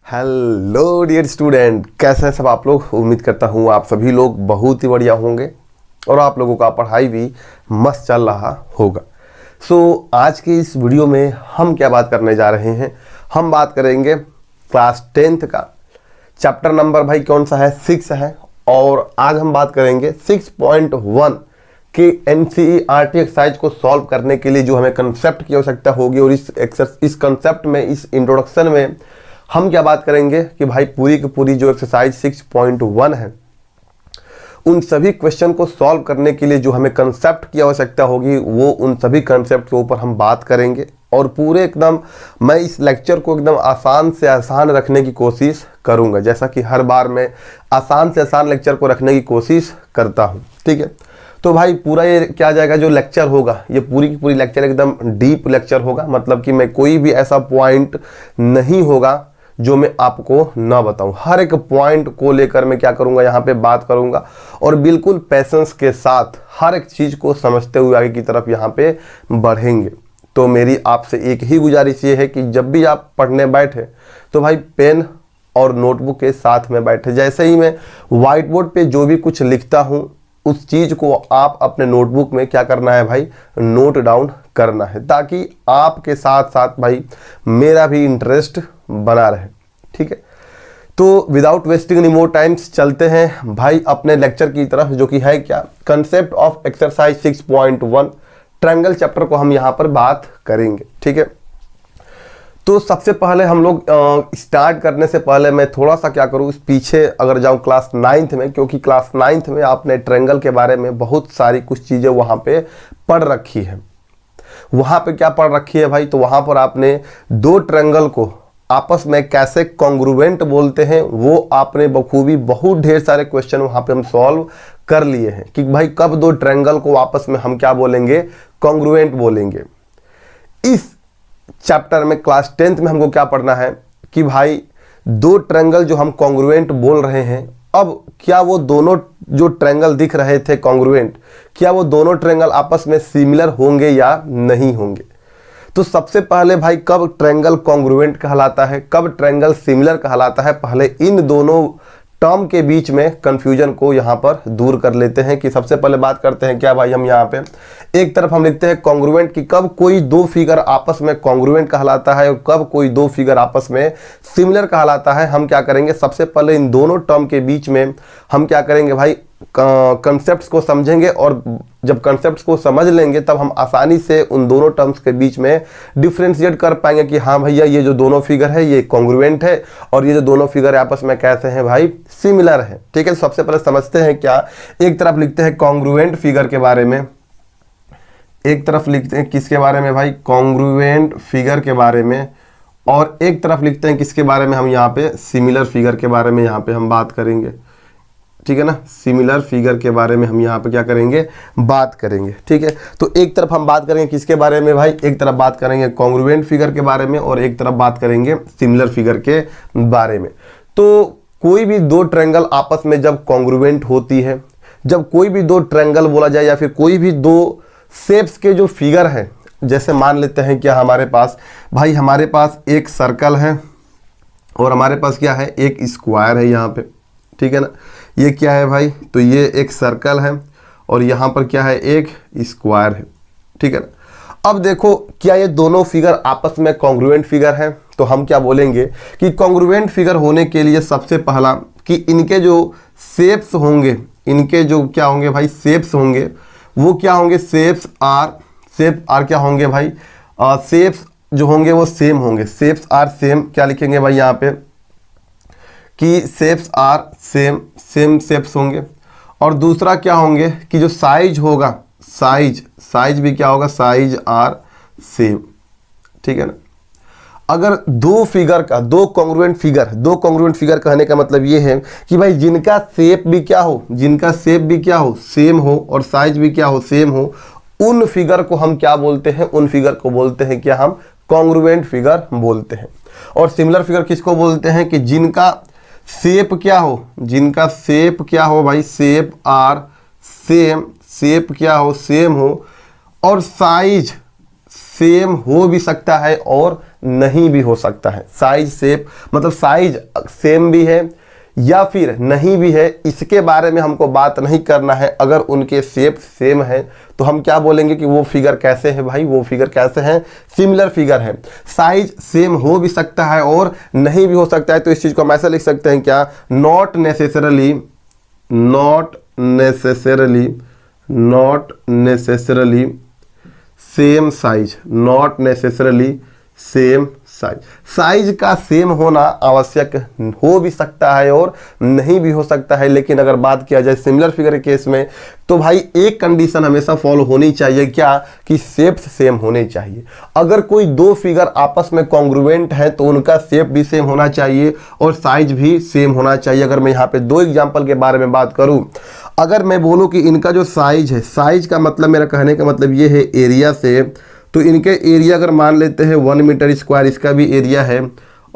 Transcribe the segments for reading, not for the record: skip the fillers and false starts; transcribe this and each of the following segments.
Hello dear student, कैसे हैं सब आप लोग। उम्मीद करता हूँ आप सभी लोग बहुत ही बढ़िया होंगे और आप लोगों का पढ़ाई भी मस्त चल रहा होगा। आज के इस वीडियो में हम क्या बात करने जा रहे हैं, हम बात करेंगे क्लास 10th का चैप्टर नंबर भाई कौन सा है, 6 है। और आज हम बात करेंगे 6.1 कि NCERT एक्सरसाइज को सॉल्व करने के लिए जो हमें कंसेप्ट की आवश्यकता होगी। और इस कंसेप्ट में, इस इंट्रोडक्शन में हम क्या बात करेंगे कि भाई पूरी की पूरी जो एक्सरसाइज 6.1 है उन सभी क्वेश्चन को सॉल्व करने के लिए जो हमें कंसेप्ट की आवश्यकता होगी, वो उन सभी कंसेप्ट के ऊपर हम बात करेंगे। और पूरे एकदम मैं इस लेक्चर को एकदम आसान से आसान रखने की कोशिश करूंगा, जैसा कि हर बार मैं आसान से आसान लेक्चर को रखने की कोशिश करता हूं। ठीक है, तो भाई पूरा ये क्या जाएगा जो लेक्चर होगा, ये पूरी की पूरी लेक्चर एकदम डीप लेक्चर होगा। मतलब कि मैं कोई भी ऐसा पॉइंट नहीं होगा जो मैं आपको ना बताऊं। हर एक पॉइंट को लेकर मैं क्या करूंगा, यहाँ पे बात करूंगा और बिल्कुल पैसेंस के साथ हर एक चीज को समझते हुए आगे की तरफ यहाँ पे बढ़ेंगे। तो मेरी आपसे एक ही गुजारिश ये है कि जब भी आप पढ़ने बैठे तो भाई पेन और नोटबुक के साथ में बैठे। जैसे ही मैं व्हाइट बोर्ड पे जो भी कुछ लिखता हूँ उस चीज को आप अपने नोटबुक में क्या करना है भाई, नोट डाउन करना है, ताकि आपके साथ साथ भाई मेरा भी इंटरेस्ट बना रहे। ठीक है, तो without wasting any more times चलते हैं भाई अपने लेक्चर की तरफ, जो कि है क्या, concept of exercise 6.1 triangle chapter को हम यहां पर बात करेंगे। ठीक है, तो सबसे पहले हम लोग स्टार्ट करने से पहले मैं थोड़ा सा क्या करूँ, इस पीछे अगर जाऊँ क्लास 9th में, क्योंकि क्लास 9th में आपने ट्रायंगल के बारे में बहुत सारी कुछ चीज़ें वहाँ पे पढ़ रखी है। वहाँ पे क्या पढ़ रखी है भाई, तो वहाँ पर आपने दो ट्रायंगल को आपस में कैसे कॉन्ग्रुएंट बोलते हैं वो आपने बखूबी बहुत ढेर सारे क्वेश्चन वहाँ पे हम सॉल्व कर लिए हैं कि भाई कब दो ट्रायंगल को आपस में हम क्या बोलेंगे, कॉन्ग्रुएंट बोलेंगे। इस चैप्टर में क्लास 10th में हमको क्या पढ़ना है कि भाई दो ट्रायंगल जो हम कॉन्ग्रुएंट बोल रहे हैं, अब क्या वो दोनों जो ट्रायंगल दिख रहे थे कॉन्ग्रुएंट, क्या वो दोनों ट्रायंगल आपस में सिमिलर होंगे या नहीं होंगे। तो सबसे पहले भाई कब ट्रायंगल कॉन्ग्रुएंट कहलाता है, कब ट्रायंगल सिमिलर कहलाता है, पहले इन दोनों टर्म के बीच में कंफ्यूजन को यहाँ पर दूर कर लेते हैं। कि सबसे पहले बात करते हैं क्या भाई, हम यहाँ पे एक तरफ हम लिखते हैं कॉन्ग्रुएंट कि कब कोई दो फिगर आपस में कॉन्ग्रुएंट कहलाता है और कब कोई दो फिगर आपस में सिमिलर कहलाता है। हम क्या करेंगे, सबसे पहले इन दोनों टर्म के बीच में हम क्या करेंगे भाई, कंसेप्ट्स को समझेंगे। और जब कंसेप्ट्स को समझ लेंगे तब हम आसानी से उन दोनों टर्म्स के बीच में डिफ्रेंशिएट कर पाएंगे कि हाँ भैया ये जो दोनों फिगर है ये कॉन्ग्रुएंट है और ये जो दोनों फिगर आपस में कैसे हैं भाई, सिमिलर है। ठीक है, सबसे पहले समझते हैं क्या, एक तरफ लिखते हैं कॉन्ग्रुएंट फिगर के बारे में, एक तरफ लिखते हैं किसके बारे में भाई, कॉन्ग्रुएंट फिगर के बारे में, और एक तरफ लिखते हैं किसके बारे में, हम यहाँ पे सिमिलर फिगर के बारे में यहाँ पे हम बात करेंगे। ठीक है ना, सिमिलर फिगर के बारे में हम यहाँ पे क्या करेंगे, बात करेंगे। ठीक है, तो एक तरफ हम बात करेंगे किसके बारे में भाई, एक तरफ बात करेंगे कॉन्ग्रुएंट फिगर के बारे में और एक तरफ बात करेंगे सिमिलर फिगर के बारे में। तो कोई भी दो ट्रायंगल आपस में जब कॉन्ग्रुएंट होती है, जब कोई भी दो ट्रायंगल बोला जाए या फिर कोई भी दो शेप्स के जो फिगर है, जैसे मान लेते हैं क्या हमारे पास भाई, हमारे पास एक सर्कल है और हमारे पास क्या है, एक स्क्वायर है यहाँ पे। ठीक है ना, ये क्या है भाई, तो ये एक सर्कल है और यहाँ पर क्या है, एक स्क्वायर है। ठीक है ना, अब देखो क्या ये दोनों फिगर आपस में कॉन्ग्रुएंट फिगर है, तो हम क्या बोलेंगे कि कॉन्ग्रुएंट फिगर होने के लिए सबसे पहला कि इनके जो शेप्स होंगे, इनके जो क्या होंगे भाई, शेप्स होंगे, वो क्या होंगे, शेप्स आर क्या होंगे भाई, शेप्स जो होंगे वो सेम होंगे, शेप्स आर सेम। क्या लिखेंगे भाई यहाँ पे कि शेप्स आर सेम शेप्स होंगे। और दूसरा क्या होंगे कि जो साइज होगा, साइज भी क्या होगा, साइज आर सेम। ठीक है ना, अगर दो फिगर का दो कॉन्ग्रुएंट फिगर कहने का मतलब ये है कि भाई जिनका शेप भी क्या हो, सेम हो और साइज भी क्या हो, सेम हो, उन फिगर को हम क्या बोलते हैं, उन फिगर को बोलते हैं क्या, हम कॉन्ग्रुएंट फिगर बोलते हैं। और सिमिलर फिगर किसको बोलते हैं कि जिनका शेप क्या हो भाई, शेप आर सेम और साइज सेम हो भी सकता है और नहीं भी हो सकता है। साइज शेप मतलब साइज सेम भी है या फिर नहीं भी है, इसके बारे में हमको बात नहीं करना है। अगर उनके शेप सेम है तो हम क्या बोलेंगे कि वो फिगर कैसे है भाई, वो फिगर कैसे हैं, सिमिलर फिगर है। साइज सेम हो भी सकता है और नहीं भी हो सकता है, तो इस चीज को हम ऐसे लिख सकते हैं क्या, not necessarily same size, not necessarily same size. Size का सेम होना आवश्यक हो भी सकता है और नहीं भी हो सकता है, लेकिन अगर बात किया जाए सिमिलर फिगर के केस में तो भाई एक कंडीशन हमेशा फॉलो होनी चाहिए, क्या, कि शेप्स सेम होने चाहिए। अगर कोई दो फिगर आपस में कॉन्ग्रुएंट है तो उनका शेप भी सेम होना चाहिए और साइज भी सेम होना चाहिए। अगर मैं यहाँ पे दो एग्जांपल के बारे में बात करूँ, अगर मैं बोलूँ कि इनका जो साइज है, साइज का मतलब मेरा कहने का मतलब ये है एरिया से, तो इनके एरिया अगर मान लेते हैं 1 मीटर स्क्वायर, इसका भी एरिया है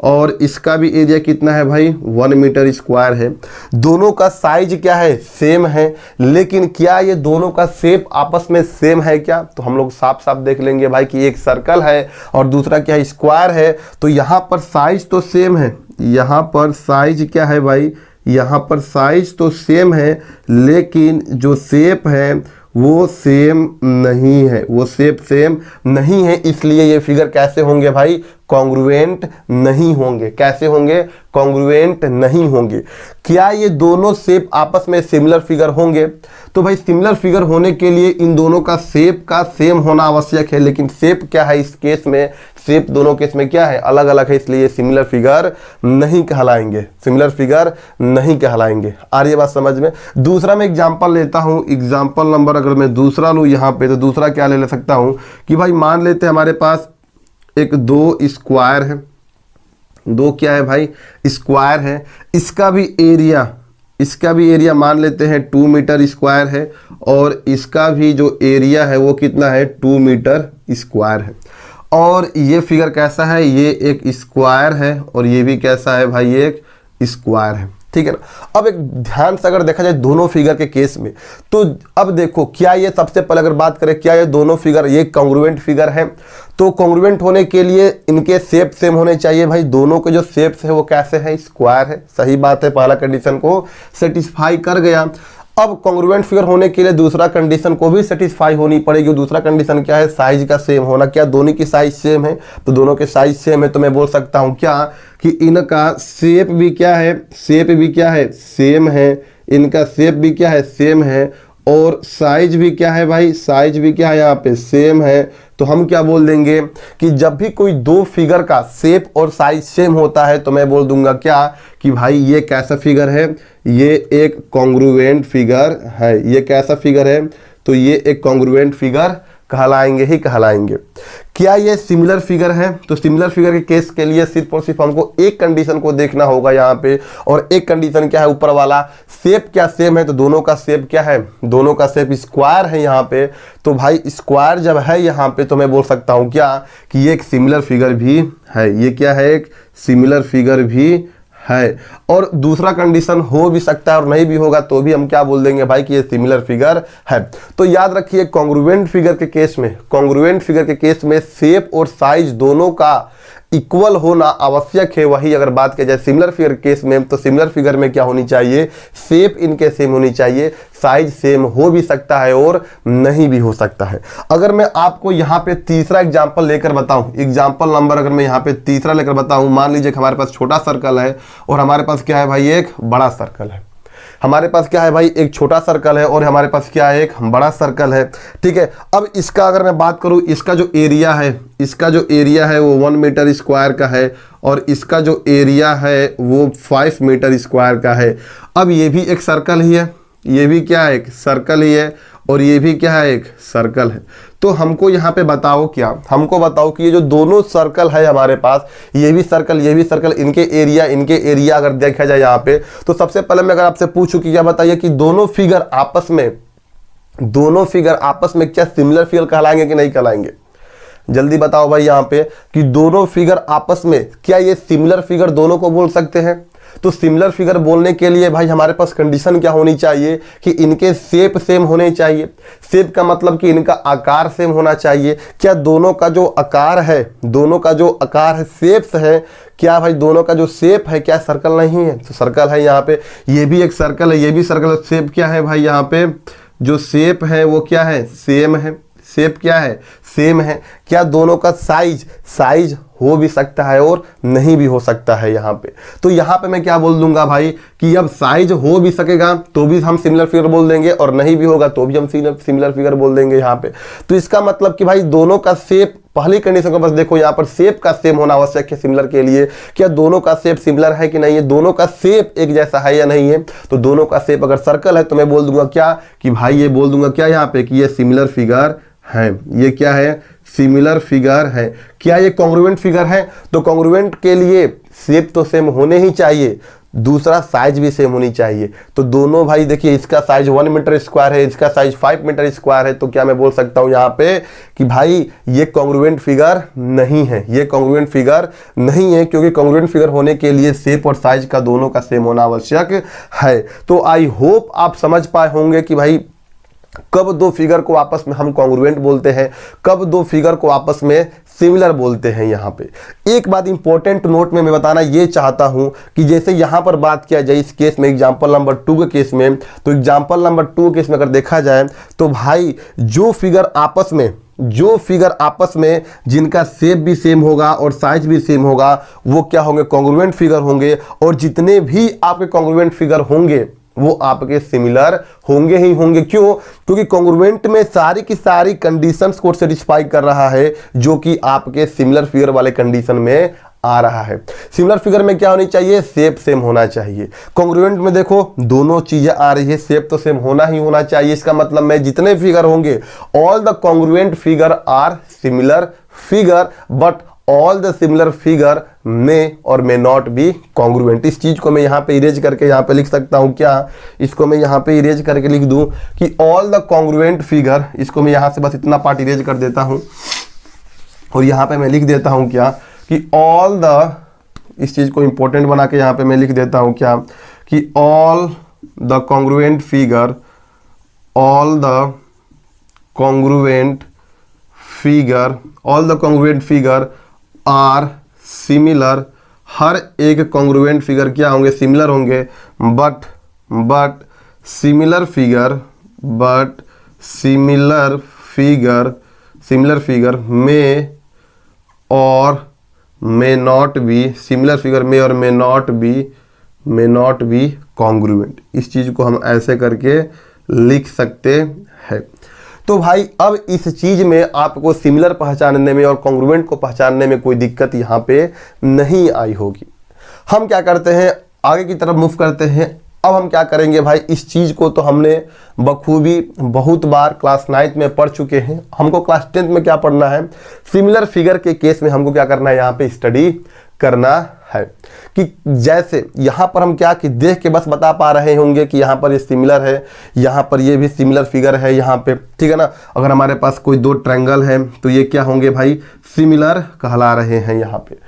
और इसका भी एरिया कितना है भाई, 1 मीटर स्क्वायर है। दोनों का साइज क्या है, सेम है, लेकिन क्या ये दोनों का शेप आपस में सेम है क्या, तो हम लोग साफ साफ देख लेंगे भाई कि एक सर्कल है और दूसरा क्या है, स्क्वायर है। तो यहाँ पर साइज तो सेम है, यहाँ पर साइज क्या है भाई, यहाँ पर साइज तो सेम है, लेकिन जो शेप है वो सेम नहीं है, वो शेप सेम नहीं है, इसलिए ये फिगर कैसे होंगे भाई, कॉन्ग्रुएंट नहीं होंगे। कैसे होंगे, कॉन्ग्रुएंट नहीं होंगे। क्या ये दोनों शेप आपस में सिमिलर फिगर होंगे, तो भाई सिमिलर फिगर होने के लिए इन दोनों का शेप का सेम होना आवश्यक है, लेकिन शेप क्या है इस केस में, शेप दोनों केस में क्या है, अलग अलग है, इसलिए सिमिलर फिगर नहीं कहलाएंगे, सिमिलर फिगर नहीं कहलाएंगे। आ रही है बात समझ में। दूसरा मैं एग्जांपल लेता हूं, एग्जांपल नंबर अगर मैं दूसरा लूं यहाँ पे, तो दूसरा क्या ले सकता हूं कि भाई मान लेते हैं हमारे पास एक दो स्क्वायर है, दो क्या है भाई, स्क्वायर है, इसका भी एरिया मान लेते हैं 2 मीटर स्क्वायर है और इसका भी जो एरिया है वो कितना है, 2 मीटर स्क्वायर है। और ये फिगर कैसा है, ये एक स्क्वायर है और ये भी कैसा है भाई, एक स्क्वायर है, ठीक है ना। अब एक ध्यान से अगर देखा जाए दोनों फिगर के केस में, तो अब देखो क्या ये, सबसे पहले अगर बात करें क्या ये दोनों फिगर ये कॉन्ग्रुएंट फिगर है, तो कॉन्ग्रुएंट होने के लिए इनके शेप सेम होने चाहिए भाई। दोनों के जो शेप्स है वो कैसे हैं, स्क्वायर है, सही बात है, पहला कंडीशन को सेटिस्फाई कर गया। अब कॉन्ग्रुएंट फिगर होने के लिए दूसरा कंडीशन को भी सेटिस्फाई होनी पड़ेगी। दूसरा कंडीशन क्या है, साइज का सेम होना। क्या दोनों की साइज सेम है, तो दोनों के साइज सेम है, तो मैं बोल सकता हूं क्या कि इनका शेप भी क्या है, सेम है, इनका शेप भी क्या है, सेम है, और साइज भी क्या है भाई, साइज भी क्या है यहाँ पे, सेम है। तो हम क्या बोल देंगे कि जब भी कोई दो फिगर का शेप और साइज सेम होता है तो मैं बोल दूंगा क्या कि भाई ये कैसा फिगर है, ये एक कॉन्ग्रुएंट फिगर है। ये कैसा फिगर है, तो ये एक कॉन्ग्रुएंट फिगर कहलाएंगे ही कहलाएंगे। क्या ये सिमिलर फिगर है, तो सिमिलर फिगर के केस के लिए सिर्फ और सिर्फ हमको एक कंडीशन को देखना होगा यहाँ पे, और एक कंडीशन क्या है, ऊपर वाला शेप क्या सेम है, तो दोनों का शेप क्या है, दोनों का शेप स्क्वायर है यहाँ पे। तो भाई स्क्वायर जब है यहाँ पे तो मैं बोल सकता हूँ क्या कि ये एक सिमिलर फिगर भी है। ये क्या है, एक सिमिलर फिगर भी है। और दूसरा कंडीशन हो भी सकता है और नहीं भी होगा, तो भी हम क्या बोल देंगे भाई कि ये सिमिलर फिगर है। तो याद रखिए कॉन्ग्रुएंट फिगर के केस में शेप और साइज दोनों का इक्वल होना आवश्यक है। वही अगर बात की जाए सिमिलर फिगर केस में, तो सिमिलर फिगर में क्या होनी चाहिए, शेप इनके सेम होनी चाहिए, साइज सेम हो भी सकता है और नहीं भी हो सकता है। अगर मैं आपको यहाँ पे तीसरा एग्जांपल लेकर बताऊं, एग्जांपल नंबर अगर मैं यहाँ पे तीसरा लेकर बताऊं, मान लीजिए कि हमारे पास छोटा सर्कल है और हमारे पास क्या है भाई, एक बड़ा सर्कल है। हमारे पास क्या है भाई, एक छोटा सर्कल है और हमारे पास क्या है, एक बड़ा सर्कल है, ठीक है। अब इसका अगर मैं बात करूं, इसका जो एरिया है वो 1 मीटर स्क्वायर का है और इसका जो एरिया है वो 5 मीटर स्क्वायर का है। अब ये भी एक सर्कल ही है, ये भी क्या है, एक सर्कल ही है, और ये भी क्या है, एक सर्कल है। तो हमको यहाँ पे बताओ क्या, हमको बताओ कि ये जो दोनों सर्कल है हमारे पास, ये भी सर्कल, इनके एरिया अगर देखा जाए यहाँ पे, तो सबसे पहले मैं अगर आपसे पूछूं कि क्या बताइए कि दोनों फिगर आपस में क्या सिमिलर फिगर कहलाएंगे कि नहीं कहलाएंगे, जल्दी बताओ भाई यहाँ पे कि दोनों फिगर आपस में क्या ये सिमिलर फिगर दोनों को बोल सकते हैं। तो सिमिलर फिगर बोलने के लिए भाई हमारे पास कंडीशन क्या होनी चाहिए कि इनके शेप सेम होने चाहिए। शेप का मतलब कि इनका आकार सेम होना चाहिए। क्या दोनों का जो आकार है, दोनों का जो आकार है, शेप्स है, क्या भाई दोनों का जो शेप है क्या सर्कल नहीं है? तो सर्कल है यहाँ पे, ये भी एक सर्कल है, ये भी सर्कल है। शेप क्या है भाई, यहाँ पे जो शेप है वो क्या है, सेम है। शेप क्या है, सेम है। क्या दोनों का साइज हो भी सकता है और नहीं भी हो सकता है यहाँ पे? तो यहाँ पे मैं क्या बोल दूंगा भाई कि अब साइज हो भी सकेगा तो भी हम सिमिलर फिगर बोल देंगे और नहीं भी होगा तो भी हम सिमिलर फिगर बोल देंगे यहाँ पे। तो इसका मतलब कि भाई दोनों का शेप, पहली कंडीशन को बस देखो, यहाँ पर शेप का सेम होना आवश्यक है सिमिलर के लिए। क्या दोनों का शेप सिमिलर है कि नहीं है, दोनों का शेप एक जैसा है या नहीं है? तो दोनों का शेप अगर सर्कल है तो मैं बोल दूंगा क्या कि भाई ये बोल दूंगा क्या यहाँ पे कि ये सिमिलर फिगर है। ये क्या है, सिमिलर फिगर है। क्या ये कॉन्ग्रुएंट फिगर है? तो कॉन्ग्रुएंट के लिए शेप तो सेम होने ही चाहिए, दूसरा साइज भी सेम होनी चाहिए। तो दोनों भाई देखिए, इसका साइज 1 मीटर स्क्वायर है, इसका साइज 5 मीटर स्क्वायर है। तो क्या मैं बोल सकता हूं यहाँ पे कि भाई ये कॉन्ग्रुएंट फिगर नहीं है, ये कॉन्ग्रुएंट फिगर नहीं है, क्योंकि कॉन्ग्रुएंट फिगर होने के लिए शेप और साइज का दोनों का सेम होना आवश्यक है। तो आई होप आप समझ पाए होंगे कि भाई कब दो फिगर को आपस में हम कॉन्ग्रुएंट बोलते हैं, कब दो फिगर को आपस में सिमिलर बोलते हैं। यहाँ पे एक बात इंपॉर्टेंट नोट में मैं बताना ये चाहता हूं कि जैसे यहाँ पर बात किया जाए इस केस में, एग्जांपल नंबर 2 के केस में, तो एग्जांपल नंबर 2 के केस में अगर देखा जाए तो भाई जो फिगर आपस में जिनका शेप भी सेम होगा और साइज भी सेम होगा वो क्या होंगे, कॉन्ग्रुएंट फिगर होंगे। और जितने भी आपके कॉन्ग्रुएंट फिगर होंगे वो आपके सिमिलर होंगे ही होंगे। क्यों? क्योंकि कॉन्ग्रुएंट में सारी की सारी कंडीशंस को सेटिस्फाई कर रहा है जो कि आपके सिमिलर फिगर वाले कंडीशन में आ रहा है। सिमिलर फिगर में क्या होनी चाहिए, शेप सेम होना चाहिए। कॉन्ग्रुएंट में देखो दोनों चीजें आ रही है, शेप तो सेम होना ही होना चाहिए। इसका मतलब में जितने फिगर होंगे, all the congruent figure are similar figure, but all the similar figure में और मे नॉट बी कॉन्ग्रुएंट। इस चीज को मैं यहाँ पे इरेज करके यहाँ पे लिख सकता हूँ क्या, इसको मैं यहाँ पे इरेज करके लिख दूं कि ऑल द कॉन्ग्रुएंट फिगर, इसको मैं यहाँ से बस इतना पार्ट इरेज कर देता हूँ और यहाँ पे मैं लिख देता हूँ क्या कि ऑल द, इस चीज को इंपॉर्टेंट बना के यहाँ पे मैं लिख देता हूँ क्या कि all the congruent figure, all the congruent figure, all the congruent figure are similar. हर एक कॉन्ग्रुएंट फिगर क्या होंगे, सिमिलर होंगे। बट सिमिलर फिगर में और may not be, similar figure में और मे नॉट बी कॉन्ग्रुएंट। इस चीज को हम ऐसे करके लिख सकते हैं। तो भाई अब इस चीज में आपको सिमिलर पहचानने में और कॉन्ग्रुएंट को पहचानने में कोई दिक्कत यहाँ पे नहीं आई होगी। हम क्या करते हैं, आगे की तरफ मूव करते हैं। अब हम क्या करेंगे भाई, इस चीज को तो हमने बखूबी बहुत बार क्लास 9th में पढ़ चुके हैं। हमको क्लास 10th में क्या पढ़ना है, सिमिलर फिगर के केस में हमको क्या करना है, यहाँ पे स्टडी करना है कि जैसे यहाँ पर हम क्या कि देख के बस बता पा रहे होंगे कि यहाँ पर ये सिमिलर है, यहाँ पर ये भी सिमिलर फिगर है यहाँ पे, ठीक है ना। अगर हमारे पास कोई दो ट्रायंगल है तो ये क्या होंगे भाई, सिमिलर कहला रहे हैं यहाँ पे।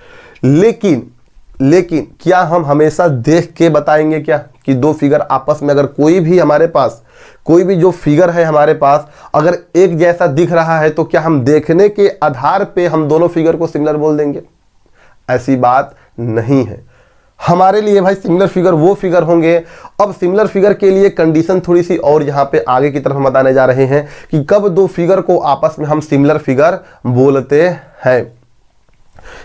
लेकिन क्या हम हमेशा देख के बताएंगे क्या कि दो फिगर आपस में, अगर कोई भी हमारे पास कोई भी जो फिगर है हमारे पास अगर एक जैसा दिख रहा है तो क्या हम देखने के आधार पे हम दोनों फिगर को सिमिलर बोल देंगे? ऐसी बात नहीं है। हमारे लिए भाई सिमिलर फिगर वो फिगर होंगे। अब सिमिलर फिगर के लिए कंडीशन थोड़ी सी और यहाँ पे आगे की तरफ हम बताने जा रहे हैं कि कब दो फिगर को आपस में हम सिमिलर फिगर बोलते हैं।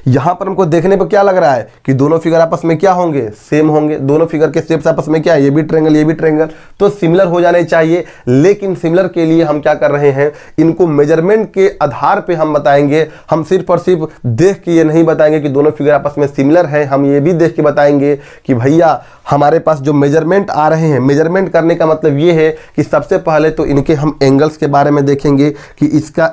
यहां पर हमको देखने पर क्या लग रहा है कि दोनों फिगर आपस में क्या होंगे, सेम होंगे। दोनों फिगर के शेप्स आपस में क्या है, ये भी ट्रायंगल ये भी ट्रायंगल, तो सिमिलर हो जाने चाहिए। लेकिन सिमिलर के लिए हम क्या कर रहे हैं, इनको मेजरमेंट के आधार पे हम बताएंगे। हम सिर्फ और सिर्फ देख के ये नहीं बताएंगे कि दोनों फिगर आपस में सिमिलर है, हम ये भी देख के बताएंगे कि भैया हमारे पास जो मेजरमेंट आ रहे हैं, मेजरमेंट करने का मतलब ये है कि सबसे पहले तो इनके हम एंगल्स के बारे में देखेंगे कि इसका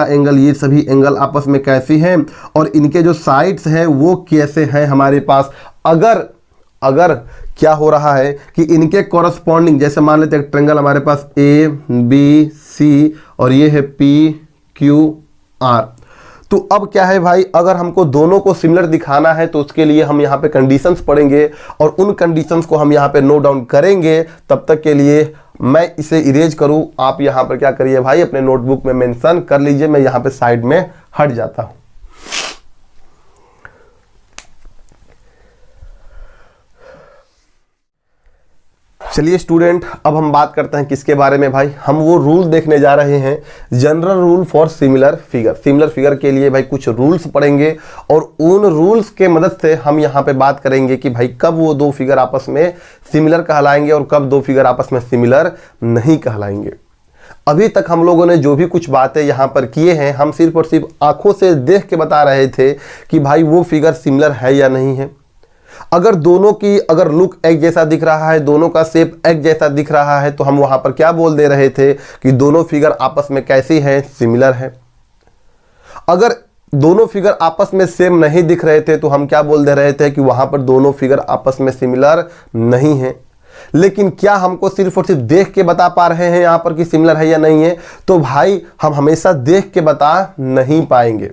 एंगल ये सभी एंगल आपस में कैसी हैं और इनके जो साइड्स हैं वो कैसे हैं हमारे पास। अगर क्या हो रहा है कि इनके कॉरस्पॉन्डिंग, जैसे मान लेते हैं ट्रायंगल हमारे पास A B C और ये है P Q R, तो अब क्या है भाई, अगर हमको दोनों को सिमिलर दिखाना है तो उसके लिए हम यहाँ पे कंडीशंस पढ़ेंगे और उन कंडीशंस को हम यहाँ पे नोट डाउन करेंगे। तब तक के लिए मैं इसे इरेज करूँ, आप यहाँ पर क्या करिए भाई, अपने नोटबुक में मेंशन कर लीजिए। मैं यहाँ पे साइड में हट जाता हूँ। चलिए स्टूडेंट, अब हम बात करते हैं किसके बारे में भाई, हम वो रूल देखने जा रहे हैं, general rule for similar figure. Similar figure के लिए भाई कुछ रूल्स पढ़ेंगे और उन रूल्स के मदद से हम यहाँ पे बात करेंगे कि भाई कब वो दो फिगर आपस में सिमिलर कहलाएंगे और कब दो फिगर आपस में सिमिलर नहीं कहलाएंगे। अभी तक हम लोगों ने जो भी कुछ बातें यहाँ पर किए हैं, हम सिर्फ और सिर्फ आंखों से देख के बता रहे थे कि भाई वो फिगर सिमिलर है या नहीं है। अगर दोनों की अगर लुक एक जैसा दिख रहा है, दोनों का शेप एक जैसा दिख रहा है, तो हम वहां पर क्या बोल दे रहे थे कि दोनों फिगर आपस में कैसी हैं, सिमिलर है। अगर दोनों फिगर आपस में सेम नहीं दिख रहे थे तो हम क्या बोल दे रहे थे कि वहां पर दोनों फिगर आपस में सिमिलर नहीं है। लेकिन क्या हमको सिर्फ और सिर्फ देख के बता पा रहे हैं यहां पर कि सिमिलर है या नहीं है? तो भाई हम हमेशा देख के बता नहीं पाएंगे।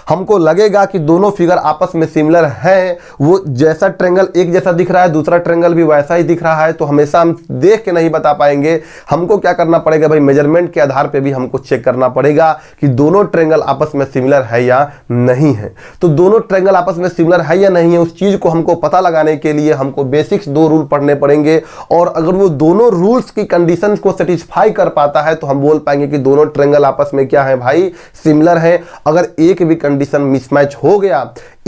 हमको लगेगा कि दोनों फिगर आपस में सिमिलर है, वो जैसा ट्रायंगल एक जैसा दिख रहा है दूसरा ट्रायंगल भी वैसा ही दिख रहा है, तो हमेशा हम देख के नहीं बता पाएंगे। हमको क्या करना पड़ेगा भाई, मेजरमेंट के आधार पे भी हमको चेक करना पड़ेगा कि दोनों ट्रायंगल आपस में सिमिलर है या नहीं है। तो दोनों ट्रायंगल आपस में सिमिलर है या नहीं है, उस चीज को हमको पता लगाने के लिए हमको बेसिक्स 2 रूल पढ़ने पड़ेंगे। और अगर वो दोनों रूल्स की कंडीशन को सेटिस्फाई कर पाता है तो हम बोल पाएंगे कि दोनों ट्रायंगल आपस में क्या है भाई, सिमिलर है। अगर एक भी कंडीशन मिसमैच हो गया,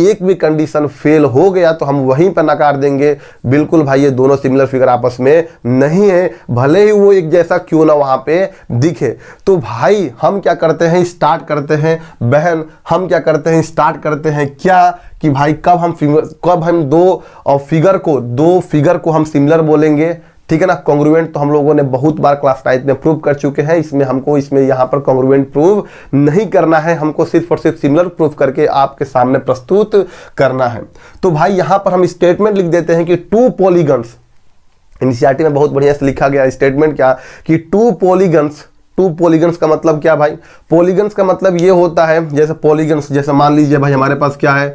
एक भी कंडीशन फेल हो गया, तो हम वहीं पर नकार देंगे, बिल्कुल भाई ये दोनों सिमिलर फिगर आपस में नहीं है, भले ही वो एक जैसा क्यों ना वहां पे दिखे। तो भाई हम क्या करते हैं, स्टार्ट करते हैं बहन, हम क्या करते हैं, स्टार्ट करते हैं क्या कि भाई कब हम दो फिगर को हम सिमिलर बोलेंगे, ठीक है ना। कॉन्ग्रुएंट तो हम लोगों ने बहुत बार क्लास 9 में प्रूव कर चुके हैं, इसमें यहाँ पर कॉन्ग्रुएंट प्रूव नहीं करना है, हमको सिर्फ और सिर्फ सिमिलर प्रूव करके आपके सामने प्रस्तुत करना है। तो भाई यहाँ पर हम स्टेटमेंट लिख देते हैं कि टू पॉलीगन्स, एनसीईआरटी में बहुत बढ़िया से लिखा गया स्टेटमेंट क्या कि टू पॉलीगन्स का मतलब क्या भाई, पॉलीगन्स का मतलब ये होता है, जैसे पॉलीगन्स, जैसे मान लीजिए भाई हमारे पास क्या है,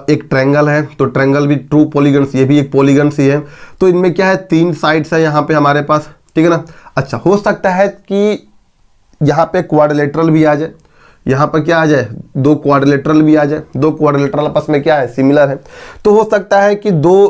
एक ट्रायंगल है, तो ट्रायंगल भी टू पॉलीगन्स, ये भी एक पॉलीगन्स ही है। तो इनमें क्या है, 3 साइड्स है यहाँ पे हमारे पास, ठीक है ना। अच्छा, हो सकता है कि यहाँ पे क्वाड्रिलेटरल भी आ जाए, यहाँ पर क्या आ जाए, 2 क्वाड्रिलेटरल भी आ जाए, 2 क्वाड्रिलेटरल आपस में क्या है, सिमिलर है। तो हो सकता है कि 2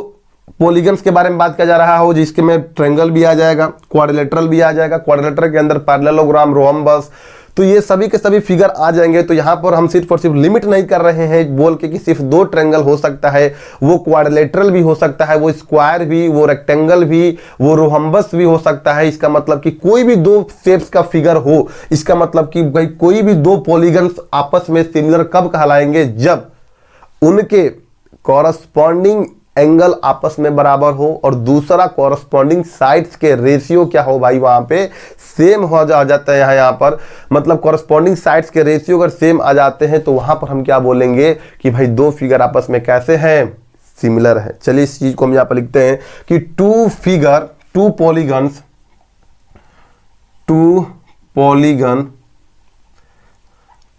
पॉलीगन्स के बारे में बात किया जा रहा हो जिसके में ट्रायंगल भी आ जाएगा, क्वाड्रिलेटरल भी आ जाएगा, क्वाड्रिलेटरल के अंदर पैरेललोग्राम, रोम्बस, तो ये सभी के सभी फिगर आ जाएंगे। तो यहाँ पर हम सिर्फ और सिर्फ लिमिट नहीं कर रहे हैं बोल के कि सिर्फ 2 ट्रायंगल हो सकता है, वो क्वाड्रिलेटरल भी हो सकता है, वो स्क्वायर भी, वो रेक्टेंगल भी, वो रोहम्बस भी हो सकता है। इसका मतलब कि कोई भी 2 शेप्स का फिगर हो, इसका मतलब कि भाई कोई भी 2 पॉलीगन्स आपस में सिमिलर कब कहलाएंगे, जब उनके कॉरस्पॉन्डिंग एंगल आपस में बराबर हो और दूसरा कॉरस्पॉन्डिंग साइड्स के रेशियो क्या हो भाई, वहां पे सेम हो जाता है। यहाँ पर मतलब कॉरस्पॉन्डिंग साइड्स के रेशियो अगर सेम आ जाते हैं तो वहां पर हम क्या बोलेंगे कि भाई 2 फिगर आपस में कैसे हैं, सिमिलर है। चलिए इस चीज को हम यहाँ पर लिखते हैं कि two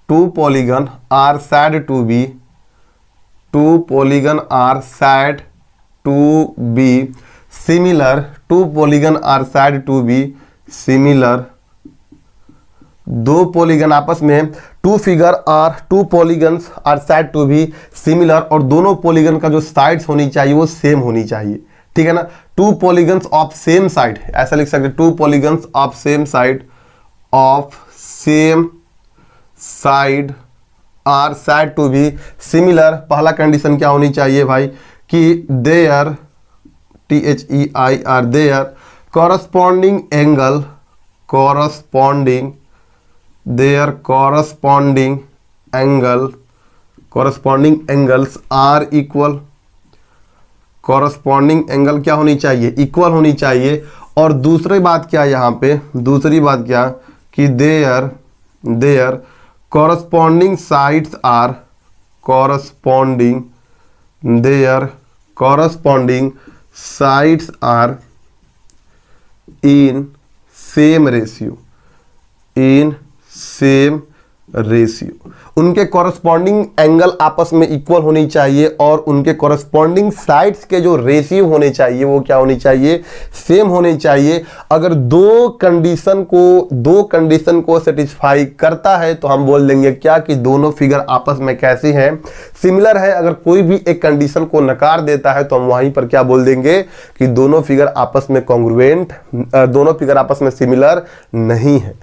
polygon are said to be, 2 polygon are said to be similar, 2 polygon are said to be similar, 2 polygon आपस में, 2 polygons are said to be similar, और दोनों पॉलीगन का जो साइड्स होनी चाहिए वो सेम होनी चाहिए, ठीक है ना। 2 polygons ऑफ सेम साइड, ऐसा लिख सकते हैं, 2 polygons of same side are said to be similar. पहला कंडीशन क्या होनी चाहिए भाई कि their THEIR their corresponding angles are equal, corresponding angle क्या होनी चाहिए, इक्वल होनी चाहिए। और दूसरी बात क्या यहाँ पे, दूसरी बात क्या कि there corresponding sides are in same ratio, ratio, उनके कॉरस्पॉन्डिंग एंगल आपस में इक्वल होनी चाहिए और उनके कॉरस्पॉन्डिंग साइड्स के जो रेशियो होने चाहिए वो क्या होनी चाहिए, सेम होने चाहिए। अगर दो कंडीशन को सेटिस्फाई करता है तो हम बोल देंगे क्या, कि दोनों फिगर आपस में कैसी हैं, सिमिलर है। अगर कोई भी एक कंडीशन को नकार देता है तो हम वहीं पर क्या बोल देंगे कि दोनों फिगर आपस में कॉन्ग्रुएंट, दोनों फिगर आपस में सिमिलर नहीं है।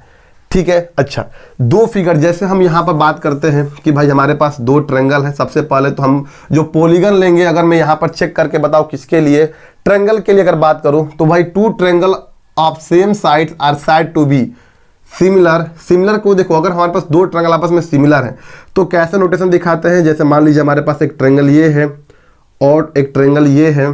ठीक है। अच्छा, दो फिगर जैसे हम यहां पर बात करते हैं कि भाई हमारे पास दो ट्रायंगल है। सबसे पहले तो हम जो पॉलीगन लेंगे, अगर मैं यहां पर चेक करके बताऊं किसके लिए, ट्रायंगल के लिए अगर बात करूं तो भाई two triangle of same sides are said to be similar. Similar को देखो, अगर हमारे पास दो ट्रायंगल आपस में सिमिलर है तो कैसे नोटेशन दिखाते हैं, जैसे मान लीजिए हमारे पास एक ट्रायंगल ये है और एक ट्रायंगल ये है,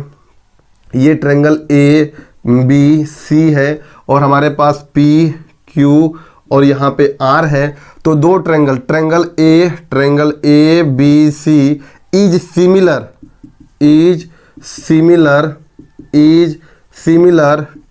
ये ट्रायंगल ए बी सी है और हमारे पास पी क्यू और यहाँ पे आर है। तो दो triangle, triangle A B C is similar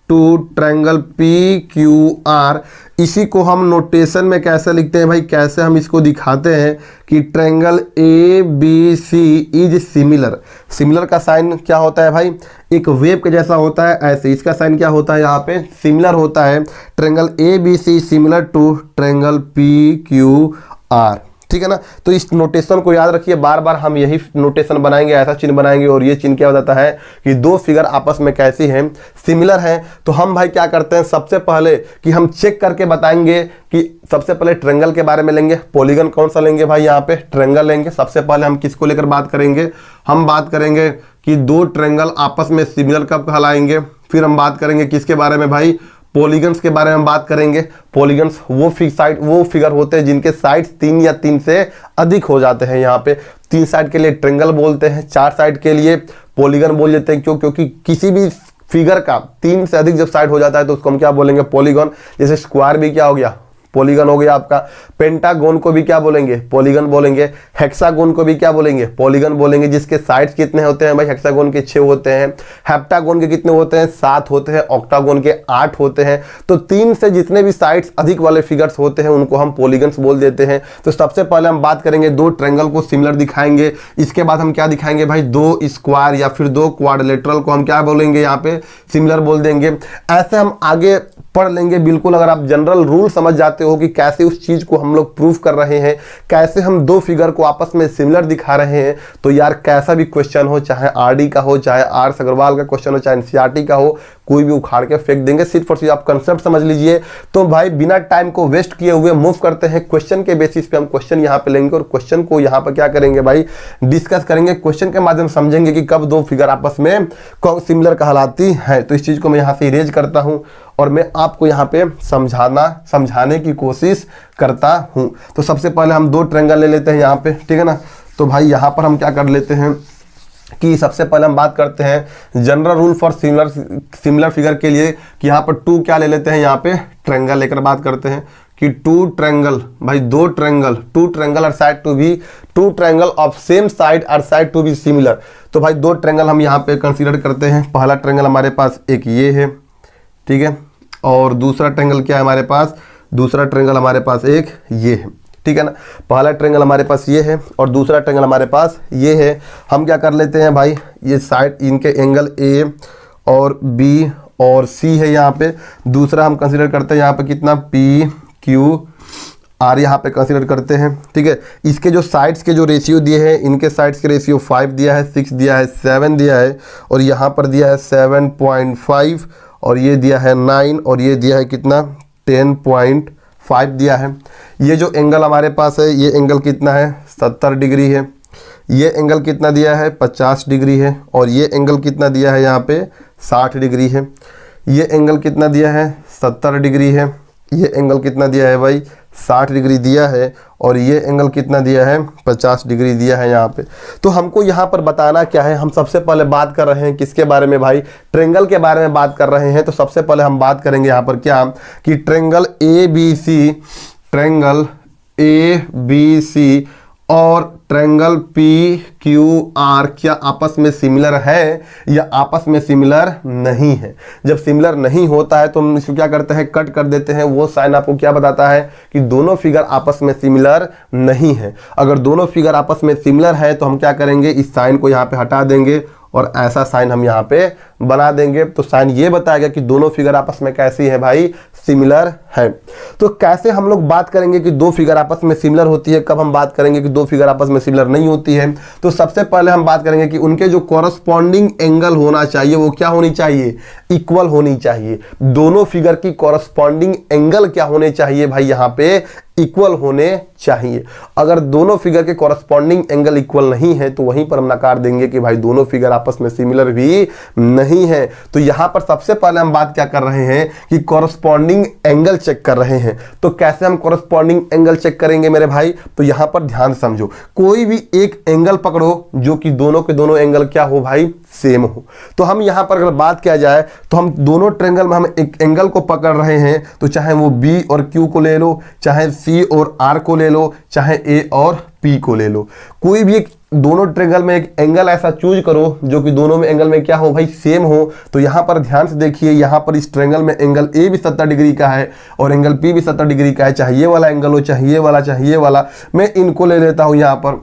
to triangle P Q R. इसी को हम नोटेशन में कैसे लिखते हैं भाई, कैसे हम इसको दिखाते हैं कि triangle A B C is similar. Similar का साइन क्या होता है भाई, एक वेव के जैसा होता है, ऐसे इसका साइन क्या होता है, यहाँ पे सिमिलर होता है। Triangle A B C similar to triangle P Q R. ठीक है ना। तो इस नोटेशन को याद रखिए, बार बार हम यही नोटेशन बनाएंगे, ऐसा चिन्ह बनाएंगे और ये चिन्ह क्या बताता है कि दो फिगर आपस में कैसी हैं, सिमिलर हैं। तो हम भाई क्या करते हैं, सबसे पहले कि हम चेक करके बताएंगे कि सबसे पहले ट्रायंगल के बारे में लेंगे। पॉलीगन कौन सा लेंगे भाई, यहाँ पे ट्रायंगल लेंगे। सबसे पहले हम किसको लेकर बात करेंगे, हम बात करेंगे कि दो ट्रायंगल आपस में सिमिलर कब कहलाएंगे। फिर हम बात करेंगे किसके बारे में भाई, पॉलीगन्स के बारे में बात करेंगे। पॉलीगन्स वो फिगर होते हैं जिनके साइड्स 3 या 3 से अधिक हो जाते हैं। यहाँ पे 3 साइड के लिए ट्रायंगल बोलते हैं, 4 साइड के लिए पॉलीगन बोल देते हैं। क्योंकि किसी भी फिगर का 3 से अधिक जब साइड हो जाता है तो उसको हम क्या बोलेंगे, पॉलीगन। जैसे स्क्वायर भी क्या हो गया, पॉलीगन हो गया आपका। पेंटागोन को भी क्या बोलेंगे, पॉलीगन बोलेंगे। हेक्सागोन को भी क्या बोलेंगे, पॉलीगन बोलेंगे। जिसके साइड्स कितने होते हैं भाई, हेक्सागोन के 6 होते हैं। हेप्टागोन के कितने होते हैं, 7 होते हैं। ऑक्टागोन के 8 होते हैं। तो 3 से जितने भी साइड्स अधिक वाले फिगर्स होते हैं उनको हम पॉलीगन्स बोल देते हैं। तो सबसे पहले हम बात करेंगे, दो ट्रायंगल को सिमिलर दिखाएंगे। इसके बाद हम क्या दिखाएंगे भाई, दो स्क्वायर या फिर दो क्वाड्रिलेटरल को हम क्या बोलेंगे, यहाँ पे सिमिलर बोल देंगे। ऐसे हम आगे पढ़ लेंगे बिल्कुल। अगर आप जनरल रूल समझ जाते हो कि कैसे उस चीज को हम लोग प्रूफ कर रहे हैं, कैसे हम दो फिगर को आपस में सिमिलर दिखा रहे हैं, तो यार कैसा भी क्वेश्चन हो, चाहे आरडी का हो, चाहे आर अग्रवाल का क्वेश्चन हो, चाहे एनसीईआरटी का हो, कोई भी उखाड़ के फेंक देंगे। सिर्फ और सिर्फ आप कंसेप्ट समझ लीजिए। तो भाई बिना टाइम को वेस्ट किए हुए मूव करते हैं क्वेश्चन के बेसिस पे। हम क्वेश्चन यहाँ पे लेंगे और क्वेश्चन को यहाँ पर क्या करेंगे भाई, डिस्कस करेंगे। क्वेश्चन के माध्यम से समझेंगे कि कब दो फिगर आपस में सिमिलर कहलाती है। तो इस चीज को मैं यहाँ से इरेज करता हूँ और मैं आपको यहाँ पे समझाने की कोशिश करता हूँ। तो सबसे पहले हम दो ट्रायंगल ले लेते हैं यहाँ पे, ठीक है ना। तो भाई यहाँ पर हम क्या कर लेते हैं कि सबसे पहले हम बात करते हैं general rule for similar figure के लिए, कि यहाँ पर टू क्या ले लेते हैं, यहाँ पे ट्रायंगल लेकर बात करते हैं कि टू ट्रायंगल, भाई दो triangle, two triangle are said to be, two triangle of same side are said to be similar. तो भाई दो ट्रायंगल हम यहाँ पे कंसीडर करते हैं। पहला ट्रायंगल हमारे पास एक ये है, ठीक है, और दूसरा ट्रायंगल क्या है हमारे पास, दूसरा ट्रायंगल हमारे पास एक ये है, ठीक है ना। पहला ट्रायंगल हमारे पास ये है और दूसरा ट्रायंगल हमारे पास ये है। हम क्या कर लेते हैं भाई, ये साइड इनके एंगल ए और बी और सी है यहाँ पे। दूसरा हम कंसीडर करते हैं यहाँ पे कितना, पी क्यू आर यहाँ पे कंसीडर करते हैं, ठीक है। इसके जो साइड्स के जो रेशियो दिए हैं, इनके साइड्स के रेशियो 5 दिया है, 6 दिया है, 7 दिया है और यहाँ पर दिया है 7.5 और ये दिया है 9 और ये दिया है कितना, 10.5 दिया है। ये जो एंगल हमारे पास है, ये एंगल कितना है, 70 डिग्री है। ये एंगल कितना दिया है, 50 डिग्री है और ये एंगल कितना दिया है यहाँ पे, 60 डिग्री है। ये एंगल कितना दिया है, 70 डिग्री है। ये एंगल कितना दिया है भाई, 60 डिग्री दिया है और ये एंगल कितना दिया है, 50 डिग्री दिया है यहाँ पे। तो हमको यहाँ पर बताना क्या है, हम सबसे पहले बात कर रहे हैं किसके बारे में भाई, ट्रायंगल के बारे में बात कर रहे हैं। तो सबसे पहले हम बात करेंगे यहाँ पर क्या, कि ट्रायंगल ए बी सी और ट्रायंगल पी क्यू आर क्या आपस में सिमिलर है या आपस में सिमिलर नहीं है। जब सिमिलर नहीं होता है तो हम इसको क्या करते हैं, कट कर देते हैं। वो साइन आपको क्या बताता है कि दोनों फिगर आपस में सिमिलर नहीं है। अगर दोनों फिगर आपस में सिमिलर है तो हम क्या करेंगे, इस साइन को यहाँ पे हटा देंगे और ऐसा साइन हम यहाँ पे बना देंगे। तो साइन ये बताएगा कि दोनों फिगर आपस में कैसी है भाई, सिमिलर है। तो कैसे हम लोग बात करेंगे कि दो फिगर आपस में सिमिलर होती है, कब हम बात करेंगे कि दो फिगर आपस में सिमिलर नहीं होती है। तो सबसे पहले हम बात करेंगे कि उनके जो कॉरस्पॉन्डिंग एंगल होना चाहिए वो क्या होनी चाहिए, इक्वल होनी चाहिए। दोनों फिगर की कॉरस्पॉन्डिंग एंगल क्या होने चाहिए भाई, यहाँ पे इक्वल होने चाहिए। अगर दोनों फिगर के कॉरस्पॉन्डिंग एंगल इक्वल नहीं है तो वहीं पर हम नकार देंगे कि भाई दोनों फिगर आपस में सिमिलर भी नहीं है। तो यहां पर सबसे पहले हम बात क्या कर रहे हैं कि कॉरस्पॉन्डिंग एंगल चेक कर रहे हैं। तो कैसे हम कॉरस्पॉन्डिंग एंगल चेक करेंगे मेरे भाई, तो यहां पर ध्यान समझो, कोई भी एक एंगल पकड़ो जो कि दोनों के दोनों एंगल क्या हो भाई, सेम हो। तो हम यहां पर अगर बात किया जाए तो हम दोनों ट्रायंगल में हम एक एंगल को पकड़ रहे हैं, तो चाहे वो बी और क्यू को ले लो, चाहे सी और आर को ले लो, चाहे ए और पी को ले लो। कोई भी एक दोनों ट्रायंगल में एक एंगल ऐसा चूज करो जो कि दोनों में एंगल में क्या हो भाई, सेम हो। तो यहां पर ध्यान से देखिए, यहां पर इस ट्रायंगल में एंगल ए भी 70 डिग्री का है और एंगल पी भी 70 डिग्री का है। चाहे ये वाला एंगल हो, चाहे ये वाला, चाहे ये वाला, मैं इनको ले लेता हूं यहां पर।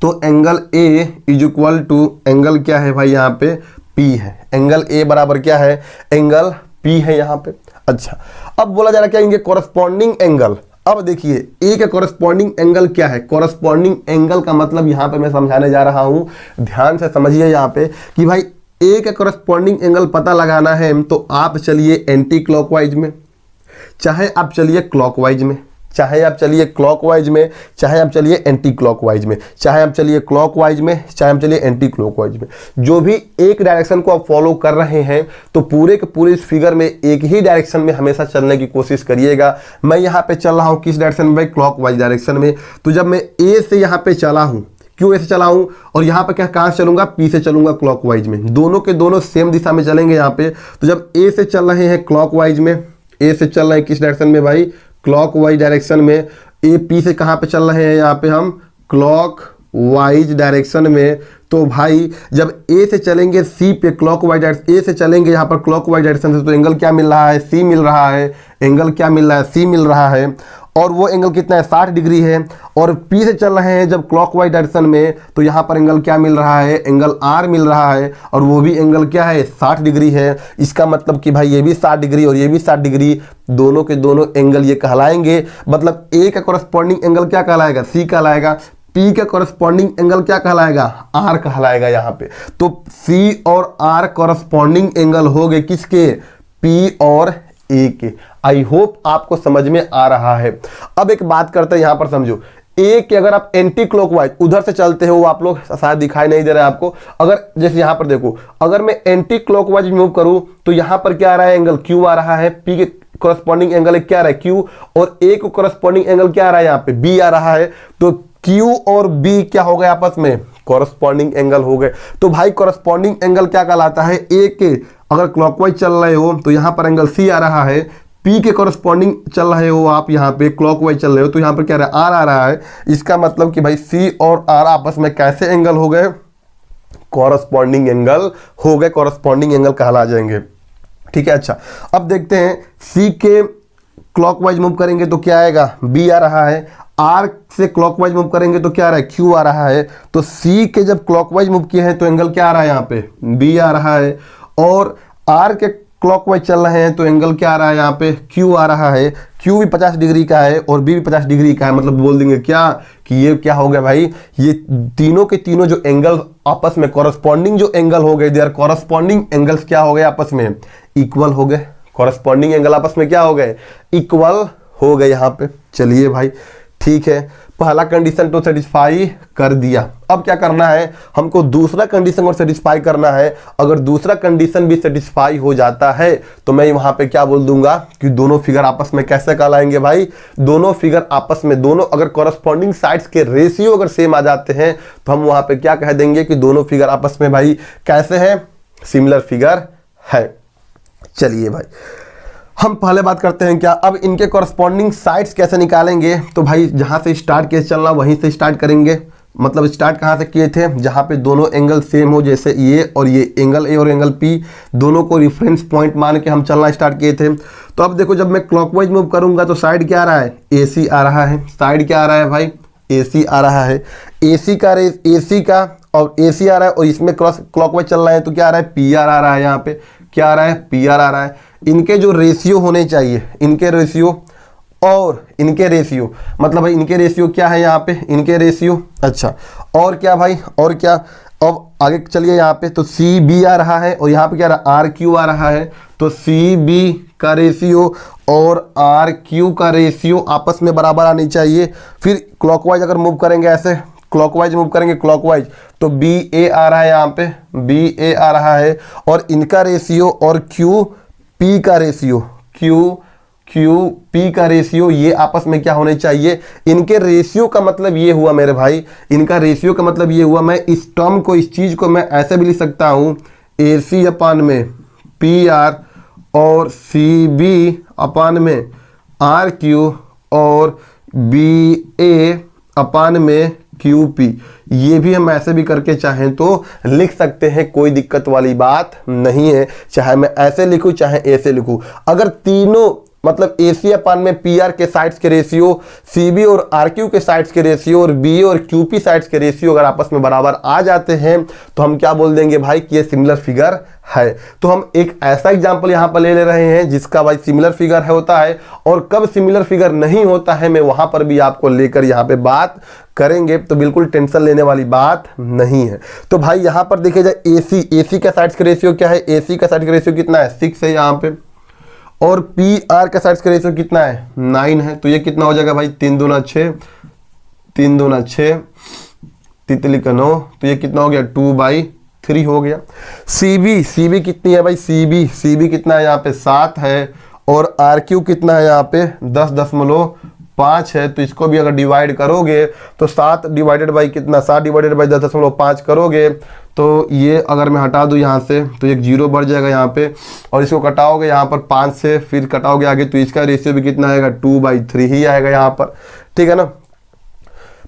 तो angle A is equal to angle क्या है भाई, यहाँ पे पी है। एंगल ए बराबर क्या है, एंगल पी है यहाँ पे। अच्छा, अब बोला जा रहा है क्या, इनके कॉरस्पॉन्डिंग एंगल। अब देखिए ए के कॉरस्पॉन्डिंग एंगल क्या है। कॉरस्पॉन्डिंग एंगल का मतलब यहाँ पे मैं समझाने जा रहा हूँ, ध्यान से समझिए यहाँ पे कि भाई ए के कॉरस्पॉन्डिंग एंगल पता लगाना है तो आप चलिए एंटी क्लॉकवाइज में, चाहे आप चलिए क्लॉकवाइज में, चाहे आप चलिए क्लॉकवाइज में, चाहे आप चलिए एंटी क्लॉकवाइज में, चाहे आप चलिए क्लॉकवाइज में, चाहे हम चलिए एंटी क्लॉकवाइज में। जो भी एक डायरेक्शन को आप फॉलो कर रहे हैं तो पूरे के पूरे इस फिगर में एक ही डायरेक्शन में हमेशा चलने की कोशिश करिएगा। मैं यहाँ पे चल रहा हूँ किस डायरेक्शन में भाई, क्लॉकवाइज डायरेक्शन में। तो जब मैं ए से यहाँ पे चला हूँ, क्यों ऐसे चला हूं, और यहाँ पे क्या कहां से चलूंगा, पी से चलूंगा क्लॉकवाइज में। दोनों के दोनों सेम दिशा में चलेंगे यहाँ पे। तो जब ए से चल रहे हैं क्लॉकवाइज में, ए से चल रहे हैं किस डायरेक्शन में भाई, क्लॉकवाइज डायरेक्शन में। ए पी से कहां पे चल रहे हैं, यहाँ पे हम क्लॉकवाइज डायरेक्शन में। तो भाई जब ए से चलेंगे सी पे क्लॉकवाइज डायरेक्शन, ए से चलेंगे यहाँ पर क्लॉकवाइज डायरेक्शन से, तो एंगल क्या मिल रहा है, सी मिल रहा है। एंगल क्या मिल रहा है, सी मिल रहा है। और वो एंगल कितना है, 60 डिग्री है। और पी से चल रहे हैं जब क्लॉकवाइज डायरेक्शन में, तो यहाँ पर एंगल क्या मिल रहा है, एंगल आर मिल रहा है। और वो भी एंगल क्या है, 60 डिग्री है। इसका मतलब कि भाई ये भी 60 डिग्री और ये भी 60 डिग्री, दोनों के दोनों एंगल ये कहलाएंगे। मतलब ए का कॉरस्पॉन्डिंग एंगल क्या कहलाएगा, सी कहलाएगा। पी का कॉरस्पॉन्डिंग एंगल क्या कहलाएगा, आर कहलाएगा यहाँ पे। तो सी और आर कॉरस्पॉन्डिंग एंगल हो गए किसके, पी और ए के। आई होप आपको समझ में आ रहा है। अब एक बात करते हैं यहां पर, समझो ए के अगर आप एंटी क्लॉकवाइज उधर से चलते हो, वो आप लोग शायद दिखाई नहीं दे रहा है आपको। अगर जैसे यहां पर देखो, अगर मैं एंटी क्लॉकवाइज मूव करूं तो यहां पर क्या आ रहा है, एंगल क्यू आ रहा है। पी के कॉरस्पॉन्डिंग एंगल क्या आ रहा है, क्यू। और ए को कॉरस्पॉन्डिंग एंगल क्या आ रहा है, यहाँ पे बी आ रहा है। तो क्यू और बी क्या हो गए आपस में, कॉरस्पॉन्डिंग एंगल हो गए। तो भाई कॉरस्पॉन्डिंग एंगल क्या कहलाता है, ए के अगर क्लॉकवाइज चल रहे हो तो यहां पर एंगल सी आ रहा है। पी के कॉरस्पॉन्डिंग चल रहे हो आप, यहाँ पे क्लॉकवाइज चल रहे हो तो यहाँ पर क्या रहा है, आर आ रहा है। इसका मतलब कि भाई सी और आर आपस में कैसे एंगल हो गए, कॉरस्पॉन्डिंग एंगल हो गए, कॉरस्पॉन्डिंग एंगल कहला जाएंगे। ठीक है। अच्छा, अब देखते हैं सी के क्लॉकवाइज मूव करेंगे तो क्या आएगा, बी आ रहा है। आर से क्लॉकवाइज मूव करेंगे तो क्या आ रहा है, क्यू आ रहा है। तो सी के जब क्लॉकवाइज मूव किए हैं तो एंगल क्या आ रहा है, यहाँ पे बी आ रहा है। और आर के क्लॉकवाइज चल रहे हैं तो एंगल क्या आ रहा है, यहाँ पे क्यू आ रहा है। क्यू भी 50 डिग्री का है और बी भी 50 डिग्री का है। मतलब बोल देंगे क्या कि ये क्या हो गया भाई, ये तीनों के तीनों जो एंगल आपस में कॉरस्पॉन्डिंग जो एंगल हो गए, देयर कॉरस्पॉन्डिंग एंगल्स क्या हो गए आपस में, इक्वल हो गए। कॉरस्पॉन्डिंग एंगल आपस में क्या हो गए, इक्वल हो गए यहाँ पे। चलिए भाई ठीक है, पहला कंडीशन तो सेटिस्फाई कर दिया। अब क्या करना है, हमको दूसरा कंडीशन और सेटिस्फाई करना है। अगर दूसरा कंडीशन भी सेटिस्फाई हो जाता है तो मैं वहां पे क्या बोल दूंगा कि दोनों फिगर आपस में कैसे कहलाएंगे भाई, दोनों फिगर आपस में, दोनों अगर कॉरस्पॉन्डिंग साइड्स के रेशियो अगर सेम आ जाते हैं तो हम वहां पे क्या कह देंगे कि दोनों फिगर आपस में भाई कैसे हैं, सिमिलर फिगर है। चलिए भाई, हम पहले बात करते हैं क्या, अब इनके कॉरस्पॉन्डिंग साइड्स कैसे निकालेंगे। तो भाई जहाँ से स्टार्ट केस चलना वहीं से स्टार्ट करेंगे। मतलब स्टार्ट कहाँ से किए थे, जहाँ पे दोनों एंगल सेम हो, जैसे ये और ये एंगल ए और एंगल पी दोनों को रेफरेंस पॉइंट मान के हम चलना स्टार्ट किए थे। तो अब देखो जब मैं क्लॉकवाइज मूव करूँगा तो साइड क्या आ रहा है, ए सी आ रहा है। साइड क्या आ रहा है भाई, ए सी आ रहा है। ए सी का और ए सी आ रहा है और इसमें क्रॉस क्लॉकवाइज चल रहा है तो क्या आ रहा है, पी आर आ रहा है। यहाँ पे क्या आ रहा है, पी आर आ रहा है। इनके जो रेशियो होने चाहिए, इनके रेशियो और इनके रेशियो, मतलब भाई इनके रेशियो क्या है यहाँ पे, इनके रेशियो। अच्छा और क्या भाई, और क्या, अब आगे चलिए यहाँ पे तो सी बी आ रहा है और यहाँ पे क्या आ रहा है, आर क्यू आ रहा है। तो सी बी का रेशियो और आर क्यू का रेशियो आपस में बराबर आनी चाहिए। फिर क्लॉकवाइज अगर मूव करेंगे, ऐसे क्लॉकवाइज मूव करेंगे क्लॉकवाइज, तो बी ए आ रहा है, यहाँ पे बी ए आ रहा है और इनका रेशियो और क्यू पी का रेशियो, क्यू पी का रेशियो ये आपस में क्या होने चाहिए। इनके रेशियो का मतलब ये हुआ मेरे भाई, इनका रेशियो का मतलब ये हुआ, मैं इस टर्म को, इस चीज को मैं ऐसे भी लिख सकता हूँ, ए सी अपान में पी आर और सी बी अपान में आर क्यू और बी ए अपान में क्यू पी। ये भी हम ऐसे भी करके चाहें तो लिख सकते हैं, कोई दिक्कत वाली बात नहीं है। चाहे मैं ऐसे लिखूं चाहे ऐसे लिखूं, अगर तीनों मतलब ए सी अपान में पी आर के साइड्स के रेशियो, सी बी और आर क्यू के साइड्स के रेशियो और बी और क्यू पी साइड्स के रेशियो अगर आपस में बराबर आ जाते हैं तो हम क्या बोल देंगे भाई कि ये सिमिलर फिगर है। तो हम एक ऐसा एग्जांपल यहाँ पर ले रहे हैं जिसका भाई सिमिलर फिगर है होता है, और कब सिमिलर फिगर नहीं होता है मैं वहां पर भी आपको लेकर यहाँ पे बात करेंगे, तो बिल्कुल टेंशन लेने वाली बात नहीं है। तो भाई यहाँ पर देखिए जाए ए सी का साइड्स का रेशियो क्या है, ए सी का साइड का रेशियो कितना है, 6 है यहाँ पे, और पी आर का साइड्स का रेशियो कितना है, 9 है। तो ये कितना हो जाएगा भाई, 3 दूना 6, 3 दूना 6, तितली का 9, तो ये कितना हो गया, 2/3 हो गया। सी बी कितनी है भाई, सी बी कितना है यहाँ पे 7 है, और आर क्यू कितना है यहाँ पे 10.5 है। तो इसको भी अगर डिवाइड करोगे तो 7 डिवाइडेड बाई कितना, 7 डिवाइडेड बाई 10.5 करोगे तो ये अगर मैं हटा दूँ यहाँ से तो एक 0 बढ़ जाएगा यहाँ पे, और इसको कटाओगे यहाँ पर 5 से, फिर कटाओगे आगे तो इसका रेशियो भी कितना आएगा, 2/3 ही आएगा यहाँ पर, ठीक है ना।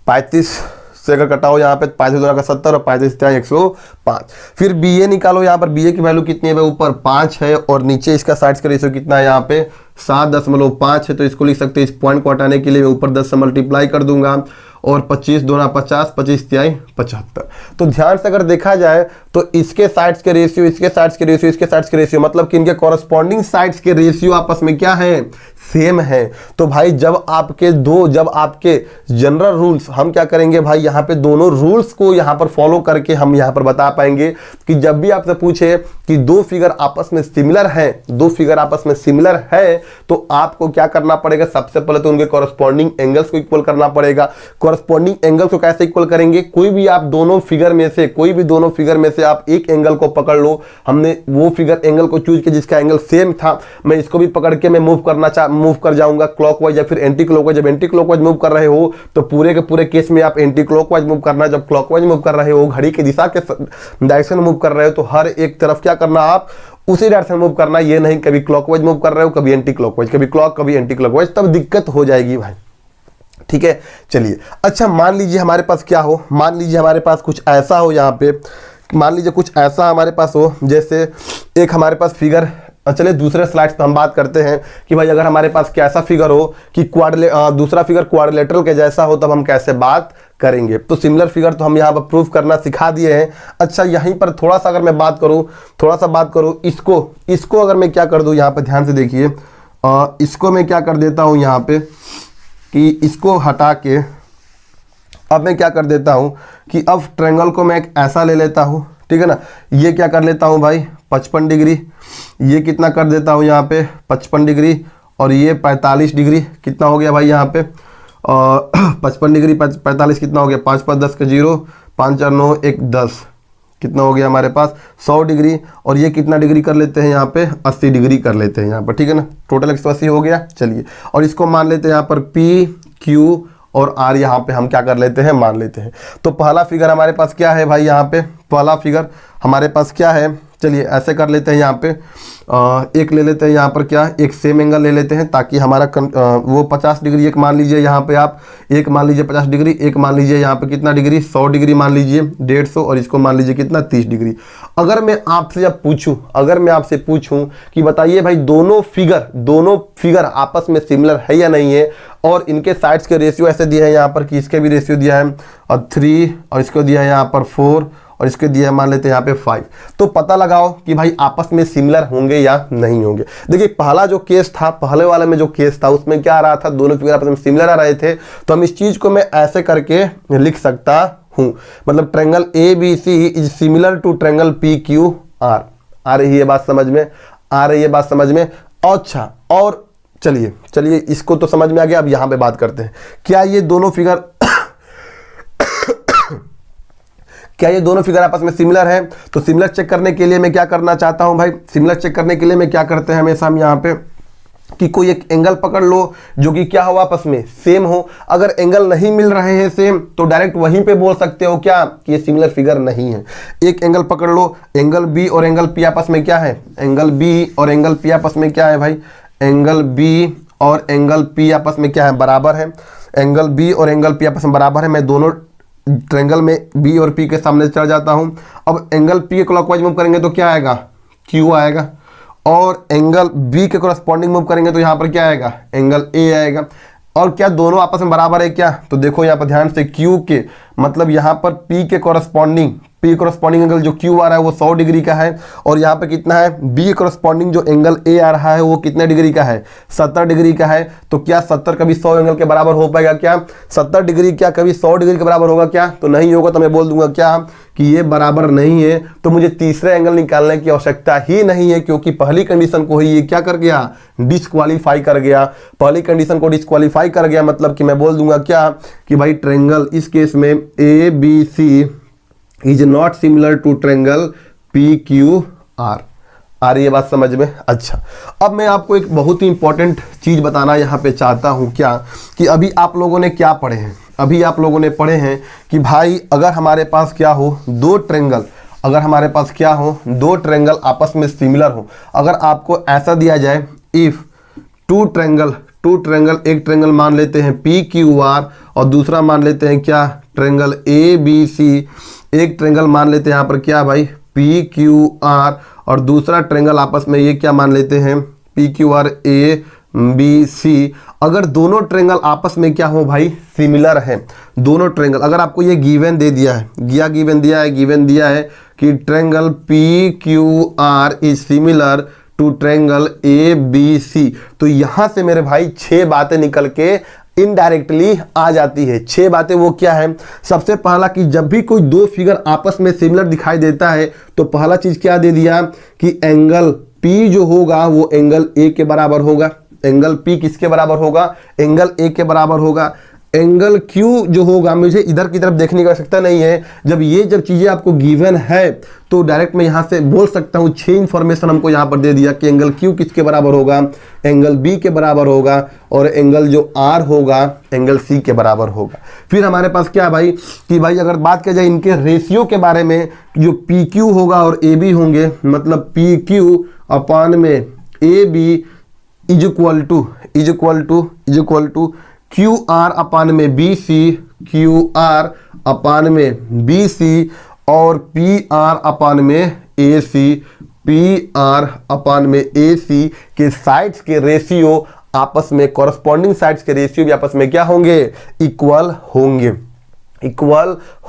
35 से अगर कटाओ यहाँ पे 35 का 70 और 35 105। फिर बी ए निकालो, यहाँ पर बी ए की वैल्यू कितनी है भाई, ऊपर 5 है और नीचे इसका साइड्स का रेशियो कितना है यहाँ पे 7.5 है। तो इसको लिख सकते हैं, इस पॉइंट को हटाने के लिए मैं ऊपर 10 से मल्टीप्लाई कर दूंगा, और 25 दूना 50, 25 तिहाई 75। तो ध्यान से अगर देखा जाए तो इसके साइड्स के रेशियो, इसके साइड्स के रेशियो, इसके साइड्स के रेशियो, मतलब कि इनके कॉरस्पॉन्डिंग साइड्स के रेशियो आपस में क्या है, सेम है। तो भाई जब आपके जनरल रूल्स, हम क्या करेंगे भाई यहाँ पे दोनों रूल्स को यहाँ पर फॉलो करके हम यहाँ पर बता पाएंगे कि जब भी आपसे पूछे कि दो फिगर आपस में सिमिलर है, दो फिगर आपस में सिमिलर है, तो आपको क्या करना पड़ेगा, सबसे पहले तो उनके कॉरस्पॉन्डिंग एंगल्स को इक्वल करना पड़ेगा। कॉरस्पॉन्डिंग एंगल को कैसे इक्वल करेंगे, कोई भी आप दोनों फिगर में से आप एक एंगल को पकड़ लो। हमने वो फिगर एंगल को चूज किया जिसका एंगल सेम था, मैं इसको भी पकड़ के मैं मूव कर जाऊंगा क्लॉकवाइज या फिर एंटी क्लॉकवाइज। जब एंटी क्लॉकवाइज मूव कर रहे हो तो पूरे के पूरे केस में आप एंटी क्लॉकवाइज मूव करना, जब क्लॉकवाइज मूव कर रहे हो, घड़ी की दिशा के डायरेक्शन मूव कर रहे हो, तो हर एक तरफ क्या करना, आप उसी डायरेक्शन मूव करना। ये नहीं कभी क्लॉकवाइज मूव कर रहे हो, कभी एंटी क्लॉकवाइज, कभी क्लॉक कभी एंटी क्लॉकवाइज, तब दिक्कत हो जाएगी भाई, ठीक है। चलिए अच्छा, मान लीजिए हमारे पास क्या हो, मान लीजिए हमारे पास कुछ ऐसा हो, यहाँ पे मान लीजिए कुछ ऐसा हमारे पास हो, जैसे एक हमारे पास फिगर, चलिए दूसरे स्लाइड्स पे हम बात करते हैं कि भाई अगर हमारे पास कैसा फिगर हो कि दूसरा फिगर क्वाड्रिलेटरल के जैसा हो, तब हम कैसे बात करेंगे। तो सिमिलर फिगर तो हम यहाँ पर प्रूव करना सिखा दिए हैं। अच्छा यहीं पर थोड़ा सा अगर मैं बात करूँ, इसको अगर मैं क्या कर दूँ, यहाँ पर ध्यान से देखिए, इसको मैं क्या कर देता हूँ यहाँ पे कि इसको हटा के अब मैं क्या कर देता हूँ कि अब ट्रायंगल को मैं एक ऐसा ले लेता हूँ, ठीक है ना। ये क्या कर लेता हूँ भाई 55 डिग्री, ये कितना कर देता हूँ यहाँ पे 55 डिग्री, और ये 45 डिग्री, कितना हो गया भाई यहाँ पे 55 डिग्री 45 कितना हो गया, 5 5 10 के 0, 5 4 9 1 10, कितना हो गया हमारे पास 100 डिग्री। और ये कितना डिग्री कर लेते हैं यहाँ पे 80 डिग्री कर लेते हैं यहाँ पर, ठीक है ना। टोटल 180 हो गया। चलिए और इसको मान लेते हैं यहाँ पर पी क्यू और आर, यहाँ पे हम क्या कर लेते हैं, मान लेते हैं। तो पहला फिगर हमारे पास क्या है भाई, यहाँ पे पहला फिगर हमारे पास क्या है, चलिए ऐसे कर लेते हैं, यहाँ पे एक ले लेते हैं, यहाँ पर क्या एक सेम एंगल ले लेते हैं ताकि हमारा वो 50 डिग्री, एक मान लीजिए यहाँ पे आप, एक मान लीजिए 50 डिग्री, एक मान लीजिए यहाँ पे कितना डिग्री 100 डिग्री मान लीजिए 150, और इसको मान लीजिए कितना 30 डिग्री। अगर मैं आपसे अब पूछूं, अगर मैं आपसे पूछूं कि बताइए भाई दोनों फिगर आपस में सिमिलर है या नहीं है, और इनके साइड्स के रेशियो ऐसे दिया है यहाँ पर कि इसके भी रेशियो दिया है और 3, और इसको दिया है यहाँ पर 4, और इसके दिया है मान लेते हैं यहाँ पे 5, तो पता लगाओ कि भाई आपस में सिमिलर होंगे या नहीं होंगे। देखिए पहला जो केस था, पहले वाले में जो केस था उसमें क्या आ रहा था, दोनों फिगर आपस में सिमिलर आ रहे थे, तो हम इस चीज को मैं ऐसे करके लिख सकता हूं, मतलब triangle ABC is similar to triangle PQR। आ रही है बात समझ में, आ रही है बात समझ में। अच्छा, और चलिए इसको तो समझ में आ गया, अब यहां पे बात करते हैं, क्या ये दोनों फिगर क्या ये दोनों फिगर आपस में सिमिलर है। तो सिमिलर चेक करने के लिए मैं क्या करना चाहता हूं भाई, सिमिलर चेक करने के लिए मैं क्या करते हैं हमेशा हम यहाँ पे कि कोई एक एंगल पकड़ लो जो कि क्या हो आपस में सेम हो। अगर एंगल नहीं मिल रहे हैं सेम तो डायरेक्ट वहीं पे बोल सकते हो क्या कि ये सिमिलर फिगर नहीं है। एक एंगल पकड़ लो, एंगल B और एंगल P आपस में क्या है, एंगल B और एंगल P आपस में क्या है भाई, एंगल B और एंगल P आपस में क्या है, बराबर है। एंगल B और एंगल P आपस में बराबर है। मैं दोनों ट्रायंगल में B और P के सामने चढ़ जाता हूं। अब एंगल P के क्लॉकवाइज मूव करेंगे तो क्या आएगा, Q आएगा, और एंगल B के कोरस्पॉन्डिंग मूव करेंगे तो यहाँ पर क्या आएगा, एंगल A आएगा। और क्या दोनों आपस में बराबर है क्या, तो देखो यहाँ पर ध्यान से Q के मतलब यहाँ पर P के कोरस्पॉन्डिंग एंगल जो Q आ रहा है वो 100 डिग्री का है, और यहाँ पे कितना है B के कोरस्पॉन्डिंग जो एंगल A आ रहा है वो कितने डिग्री का है, 70 डिग्री का है। तो क्या 70 कभी 100 एंगल के बराबर हो पाएगा क्या, 70 डिग्री क्या कभी 100 डिग्री के बराबर होगा क्या, तो नहीं होगा। तो मैं बोल दूंगा क्या कि ये बराबर नहीं है, तो मुझे तीसरे एंगल निकालने की आवश्यकता ही नहीं है, क्योंकि पहली कंडीशन को ही ये क्या कर गया, डिस्क्वालीफाई कर गया। पहली कंडीशन को डिस्क्वालीफाई कर गया मतलब कि मैं बोल दूंगा क्या कि भाई ट्रायंगल इस केस में ABC is not similar to triangle PQR। आ रही है बात समझ में। अच्छा, अब मैं आपको एक बहुत ही इंपॉर्टेंट चीज बताना यहाँ पे चाहता हूँ, क्या कि अभी आप लोगों ने क्या पढ़े हैं, अभी आप लोगों ने पढ़े हैं कि भाई अगर हमारे पास क्या हो दो ट्रायंगल, अगर हमारे पास क्या हो दो ट्रायंगल आपस में सिमिलर हो, अगर आपको ऐसा दिया जाए इफ टू ट्रायंगल, एक ट्रायंगल मान लेते हैं PQR और दूसरा मान लेते हैं क्या ट्रायंगल ABC, एक ट्रायंगल मान लेते हैं यहाँ पर क्या भाई PQR और दूसरा ट्रायंगल आपस में ये क्या मान लेते हैं PQR ABC। अगर दोनों ट्रायंगल आपस में क्या हो भाई सिमिलर है, दोनों ट्रायंगल, अगर आपको ये गिवन दे दिया है, गिवन दिया है कि triangle PQR is similar to triangle ABC, तो यहां से मेरे भाई 6 बातें निकल के इनडायरेक्टली आ जाती है। 6 बातें वो क्या है, सबसे पहला कि जब भी कोई दो फिगर आपस में सिमिलर दिखाई देता है तो पहला चीज क्या दे दिया कि एंगल P जो होगा वो एंगल A के बराबर होगा। एंगल P किसके बराबर होगा, एंगल A के बराबर होगा। एंगल Q जो होगा, मुझे इधर की तरफ देखने की आवश्यकता नहीं है, जब चीजें आपको गिवन है तो डायरेक्ट मैं यहाँ से बोल सकता हूँ 6 इंफॉर्मेशन हमको यहाँ पर दे दिया कि एंगल Q किसके बराबर होगा, एंगल B के बराबर होगा, और एंगल जो R होगा एंगल C के बराबर होगा। फिर हमारे पास क्या भाई कि भाई अगर बात किया जाए इनके रेशियो के बारे में, जो PQ होगा और AB होंगे, मतलब PQ अपान में AB is equal to QR upon में BC, QR अपान में BC और PR अपान में AC, PR अपान में AC के साइड्स के रेशियो आपस में, कॉरस्पॉन्डिंग साइड्स के रेशियो भी आपस में क्या होंगे, इक्वल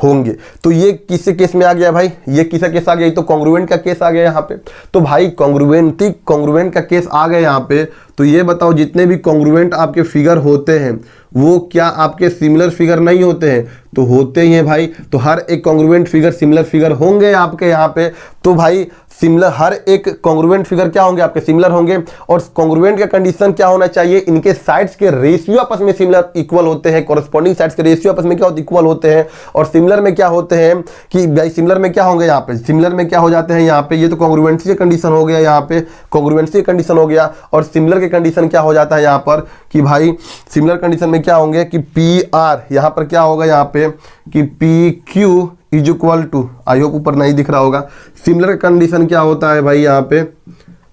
होंगे। तो ये किस केस में आ गया भाई, ये किस केस आ गया, ये तो कॉन्ग्रुएंट का केस आ गया यहाँ पे। तो भाई कॉन्ग्रुएंट का केस आ गया यहाँ पे। तो ये बताओ जितने भी कॉन्ग्रुएंट आपके फिगर होते हैं वो क्या आपके सिमिलर फिगर नहीं होते हैं, तो होते ही हैं भाई। तो हर एक कॉन्ग्रुएंट फिगर सिमिलर फिगर होंगे आपके यहाँ पे। तो भाई सिमिलर, हर एक कॉन्ग्रुएंट फिगर क्या होंगे आपके सिमिलर होंगे। और कॉन्ग्रुएंट का कंडीशन क्या होना चाहिए, इनके साइड्स के रेशियो आपस में सिमिलर इक्वल होते हैं, कॉरस्पॉन्डिंग साइड्स के रेशियो आपस में क्या होते इक्वल होते हैं। और सिमिलर में क्या होते हैं कि भाई सिमिलर में क्या होंगे यहाँ पे, सिमिलर में क्या हो जाते हैं यहाँ पे, ये तो कॉन्ग्रुएंसी का कंडीशन हो गया यहाँ पे, कॉन्ग्रुएंसी का कंडीशन हो गया। और सिमिलर के कंडीशन क्या हो जाता है यहाँ पर कि भाई सिमिलर कंडीशन में क्या होंगे कि PR यहाँ पर क्या होगा यहाँ पे कि PQ is equal to, I hope ऊपर नहीं दिख रहा होगा। सिमिलर कंडीशन क्या होता है भाई, यहाँ पे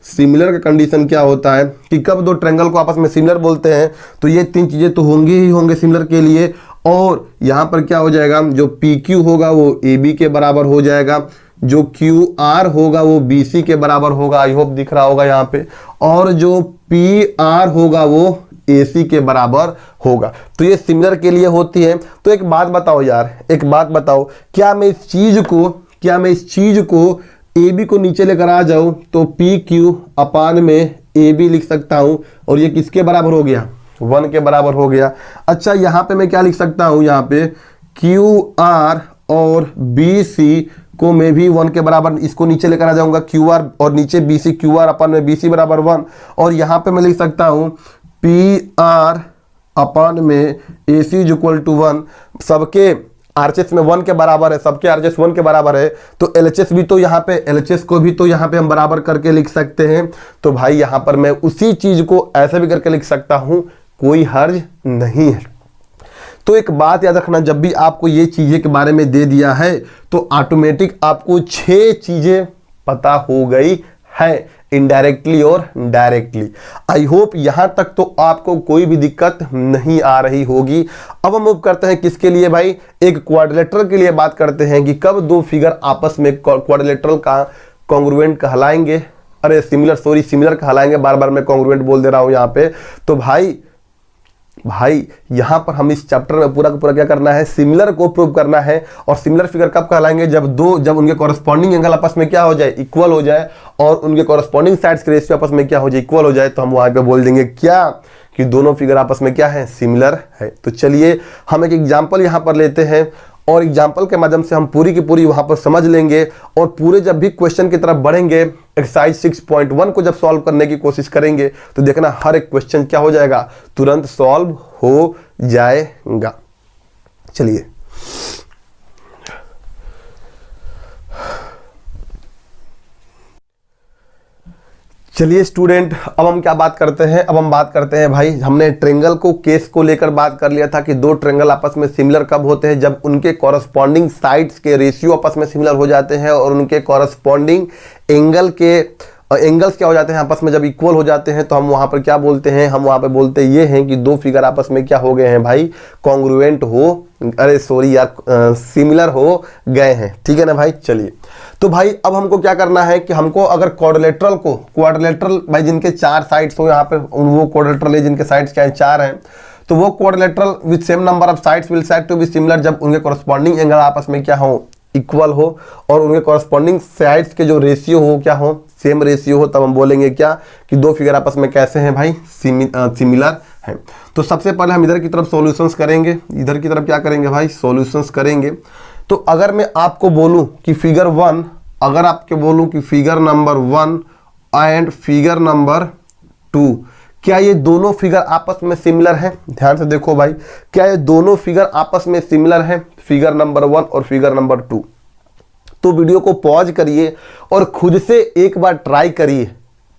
सिमिलर का कंडीशन क्या होता है कि कब दो ट्रायंगल को आपस में सिमिलर बोलते हैं तो ये तीन चीजें तो होंगी ही होंगे सिमिलर के लिए। और यहाँ पर क्या हो जाएगा, जो पी क्यू होगा वो ए बी के बराबर हो जाएगा, जो क्यू आर होगा वो बी सी के बराबर होगा, आई होप दिख रहा होगा यहाँ पे, और जो पी आर होगा वो ए सी के बराबर होगा। तो ये सिमिलर के लिए होती है। तो एक बात बताओ यार, एक बात बताओ, क्या मैं इस चीज को ए बी को नीचे लेकर आ जाऊं तो पी क्यू अपान में ए बी लिख सकता हूं, और ये किसके बराबर हो गया, 1 के बराबर हो गया। अच्छा यहाँ पे मैं क्या लिख सकता हूं, यहाँ पे क्यू आर और बी सी को मैं भी 1 के बराबर, इसको नीचे लेकर आ जाऊंगा क्यू आर और नीचे B C, Q R upon में बी सी बराबर 1। और यहाँ पे मैं लिख सकता हूँ पी आर अपान में ए सी इज इक्वल टू 1। सबके आरएचएस में 1 के बराबर है, सबके आरएचएस 1 के बराबर है, तो एलएचएस भी तो यहाँ पे, एलएचएस को भी तो यहाँ पे हम बराबर करके लिख सकते हैं। तो भाई यहाँ पर मैं उसी चीज को ऐसे भी करके लिख सकता हूँ, कोई हर्ज नहीं है। तो एक बात याद रखना, जब भी आपको ये चीजें के बारे में दे दिया है तो ऑटोमेटिक आपको 6 चीजें पता हो गई है, इनडायरेक्टली और डायरेक्टली। आई होप यहां तक तो आपको कोई भी दिक्कत नहीं आ रही होगी। अब हम मूव करते हैं किसके लिए भाई, एक क्वाड्रिलेटरल के लिए बात करते हैं कि कब दो फिगर आपस में क्वाड्रिलेटरल का कॉन्ग्रुएंट कहलाएंगे, अरे सिमिलर कहलाएंगे, बार बार मैं कॉन्ग्रुएंट बोल दे रहा हूं यहाँ पे। तो भाई यहां पर हम इस चैप्टर में पूरा का पूरा क्या करना है, सिमिलर को प्रूव करना है। और सिमिलर फिगर कब कहलाएंगे, जब उनके कॉरेस्पॉन्डिंग एंगल आपस में क्या हो जाए, इक्वल हो जाए, और उनके कॉरेस्पॉन्डिंग साइड्स के रेशियो आपस में क्या हो जाए, इक्वल हो जाए। तो हम वहां पे बोल देंगे क्या, कि दोनों फिगर आपस में क्या है, सिमिलर है। तो चलिए हम एक एग्जाम्पल यहां पर लेते हैं, और एग्जाम्पल के माध्यम से हम पूरी की पूरी वहां पर समझ लेंगे। और पूरे जब भी क्वेश्चन की तरफ बढ़ेंगे, एक्सरसाइज 6.1 को जब सॉल्व करने की कोशिश करेंगे तो देखना हर एक क्वेश्चन क्या हो जाएगा, तुरंत सॉल्व हो जाएगा। चलिए स्टूडेंट, अब हम क्या बात करते हैं, अब हम बात करते हैं भाई, हमने ट्रायंगल को केस को लेकर बात कर लिया था कि दो ट्रायंगल आपस में सिमिलर कब होते हैं, जब उनके कॉरस्पॉन्डिंग साइड्स के रेशियो आपस में सिमिलर हो जाते हैं, और उनके कॉरस्पॉन्डिंग एंगल्स क्या हो जाते हैं आपस में जब इक्वल हो जाते हैं। तो हम वहां पर क्या बोलते हैं, हम वहां पर बोलते ये हैं कि दो फिगर आपस में क्या हो गए हैं भाई, कॉन्ग्रुएंट हो, अरे सॉरी यार, सिमिलर हो गए हैं। ठीक है ना भाई। चलिए तो भाई अब हमको क्या करना है कि हमको अगर क्वाड्रिलेटरल भाई जिनके 4 साइड्स हो, यहाँ पे वो क्वाड्रिलेटरल है जिनके साइड्स क्या है, 4 हैं, तो वो quadrilateral with same number of sides will said to be similar, जब उनके कॉरस्पॉन्डिंग एंगल आपस में क्या हो, इक्वल हो, और उनके कॉरस्पॉन्डिंग साइड्स के जो रेशियो हो क्या हो, सेम रेशियो हो, तब हम बोलेंगे क्या कि दो फिगर आपस में कैसे हैं भाई, सिमिलर हैं। तो सबसे पहले हम इधर की तरफ सॉल्यूशंस करेंगे, इधर की तरफ क्या करेंगे भाई, सॉल्यूशंस करेंगे। तो अगर मैं आपको बोलूं कि फिगर 1, अगर आपके बोलूं कि figure number 1 and figure number 2, क्या ये दोनों फिगर आपस में सिमिलर हैं, ध्यान से देखो भाई, क्या ये दोनों फिगर आपस में सिमिलर हैं, फिगर नंबर 1 और फिगर नंबर 2। तो वीडियो को पॉज करिए और खुद से एक बार ट्राई करिए,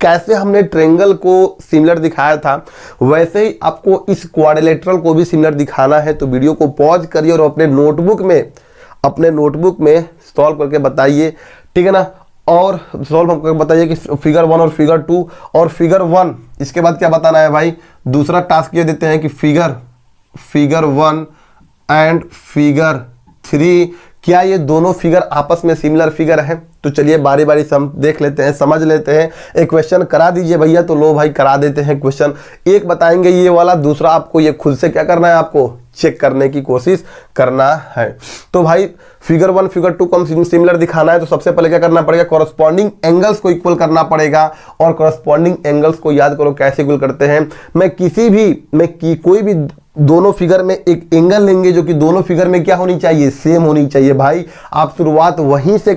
कैसे हमने ट्रायंगल को सिमिलर दिखाया था वैसे ही आपको इस क्वाड्रिलेटरल को भी सिमिलर दिखाना है। तो वीडियो को पॉज करिए और अपने नोटबुक में सॉल्व करके बताइए, ठीक है ना। और सॉल्व करके बताइए कि फिगर 1 और फिगर 2, और फिगर 1 इसके बाद क्या बताना है भाई, दूसरा टास्क ये देते हैं कि फिगर 1 एंड फिगर 3, क्या ये दोनों फिगर आपस में सिमिलर फिगर है। तो चलिए बारी बारी से हम देख लेते हैं, समझ लेते हैं। एक क्वेश्चन करा दीजिए भैया, तो लो भाई करा देते हैं क्वेश्चन। एक बताएंगे ये वाला, दूसरा आपको ये खुद से क्या करना है, आपको चेक करने की कोशिश करना है। तो भाई फिगर 1 फिगर 2 को हम सिमिलर दिखाना है, तो सबसे पहले क्या करना पड़ेगा, कॉरस्पॉन्डिंग एंगल्स को इक्वल करना पड़ेगा। और कॉरस्पॉन्डिंग एंगल्स को याद करो कैसे इक्वल करते हैं, कोई भी दोनों फिगर में एक एंगल लेंगे जो कि दोनों फिगर में क्या होनी चाहिए, सेम होनी चाहिए। भाई आप शुरुआत वहीं से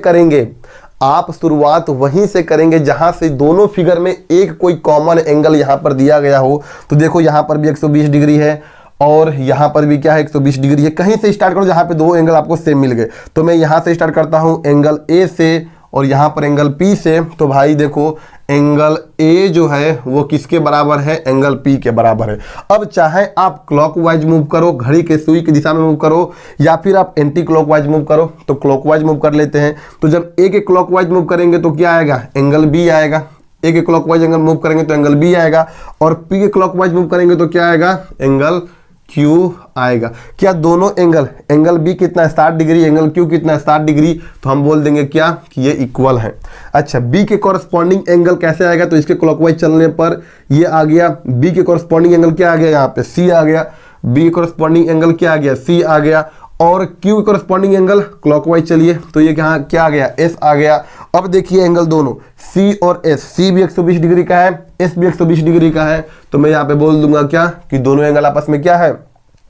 करेंगे, जहां से दोनों फिगर में एक कोई कॉमन एंगल यहां पर दिया गया हो। तो देखो यहां पर भी 120 डिग्री है, और यहां पर भी क्या है, 120 डिग्री है। कहीं से स्टार्ट करो जहां पे दो एंगल आपको सेम मिल गए। तो मैं यहां से स्टार्ट करता हूं एंगल ए से, और यहाँ पर एंगल P से, तो भाई देखो एंगल A जो है वो किसके बराबर है, एंगल P के बराबर है। अब चाहे आप क्लॉकवाइज मूव करो, घड़ी के सुई की दिशा में मूव करो, या फिर आप एंटी क्लॉकवाइज मूव करो, तो क्लॉकवाइज मूव कर लेते हैं। तो जब A के क्लॉकवाइज मूव करेंगे तो क्या आएगा, एंगल B आएगा। A के क्लॉकवाइज एंगल मूव करेंगे तो एंगल B आएगा, और P के क्लॉकवाइज मूव करेंगे तो क्या आएगा, एंगल Q आएगा। क्या दोनों एंगल B कितना है 60 डिग्री, एंगल Q कितना है 60 डिग्री, तो हम बोल देंगे क्या कि ये इक्वल है। अच्छा, B के कॉरस्पॉन्डिंग एंगल कैसे आएगा, तो इसके क्लॉकवाइज चलने पर ये आ गया, B के कॉरस्पॉन्डिंग एंगल क्या आ गया, यहाँ पे C आ गया, B के कॉरस्पॉन्डिंग एंगल क्या आ गया, C आ गया, और Q के कॉरस्पॉन्डिंग एंगल क्लॉकवाइज चलिए तो ये क्या आ गया, S आ गया। अब देखिए एंगल दोनों C और S, C भी 120 डिग्री का है, S भी 120 डिग्री का है, तो मैं यहाँ पे बोल दूंगा क्या कि दोनों एंगल आपस में क्या है,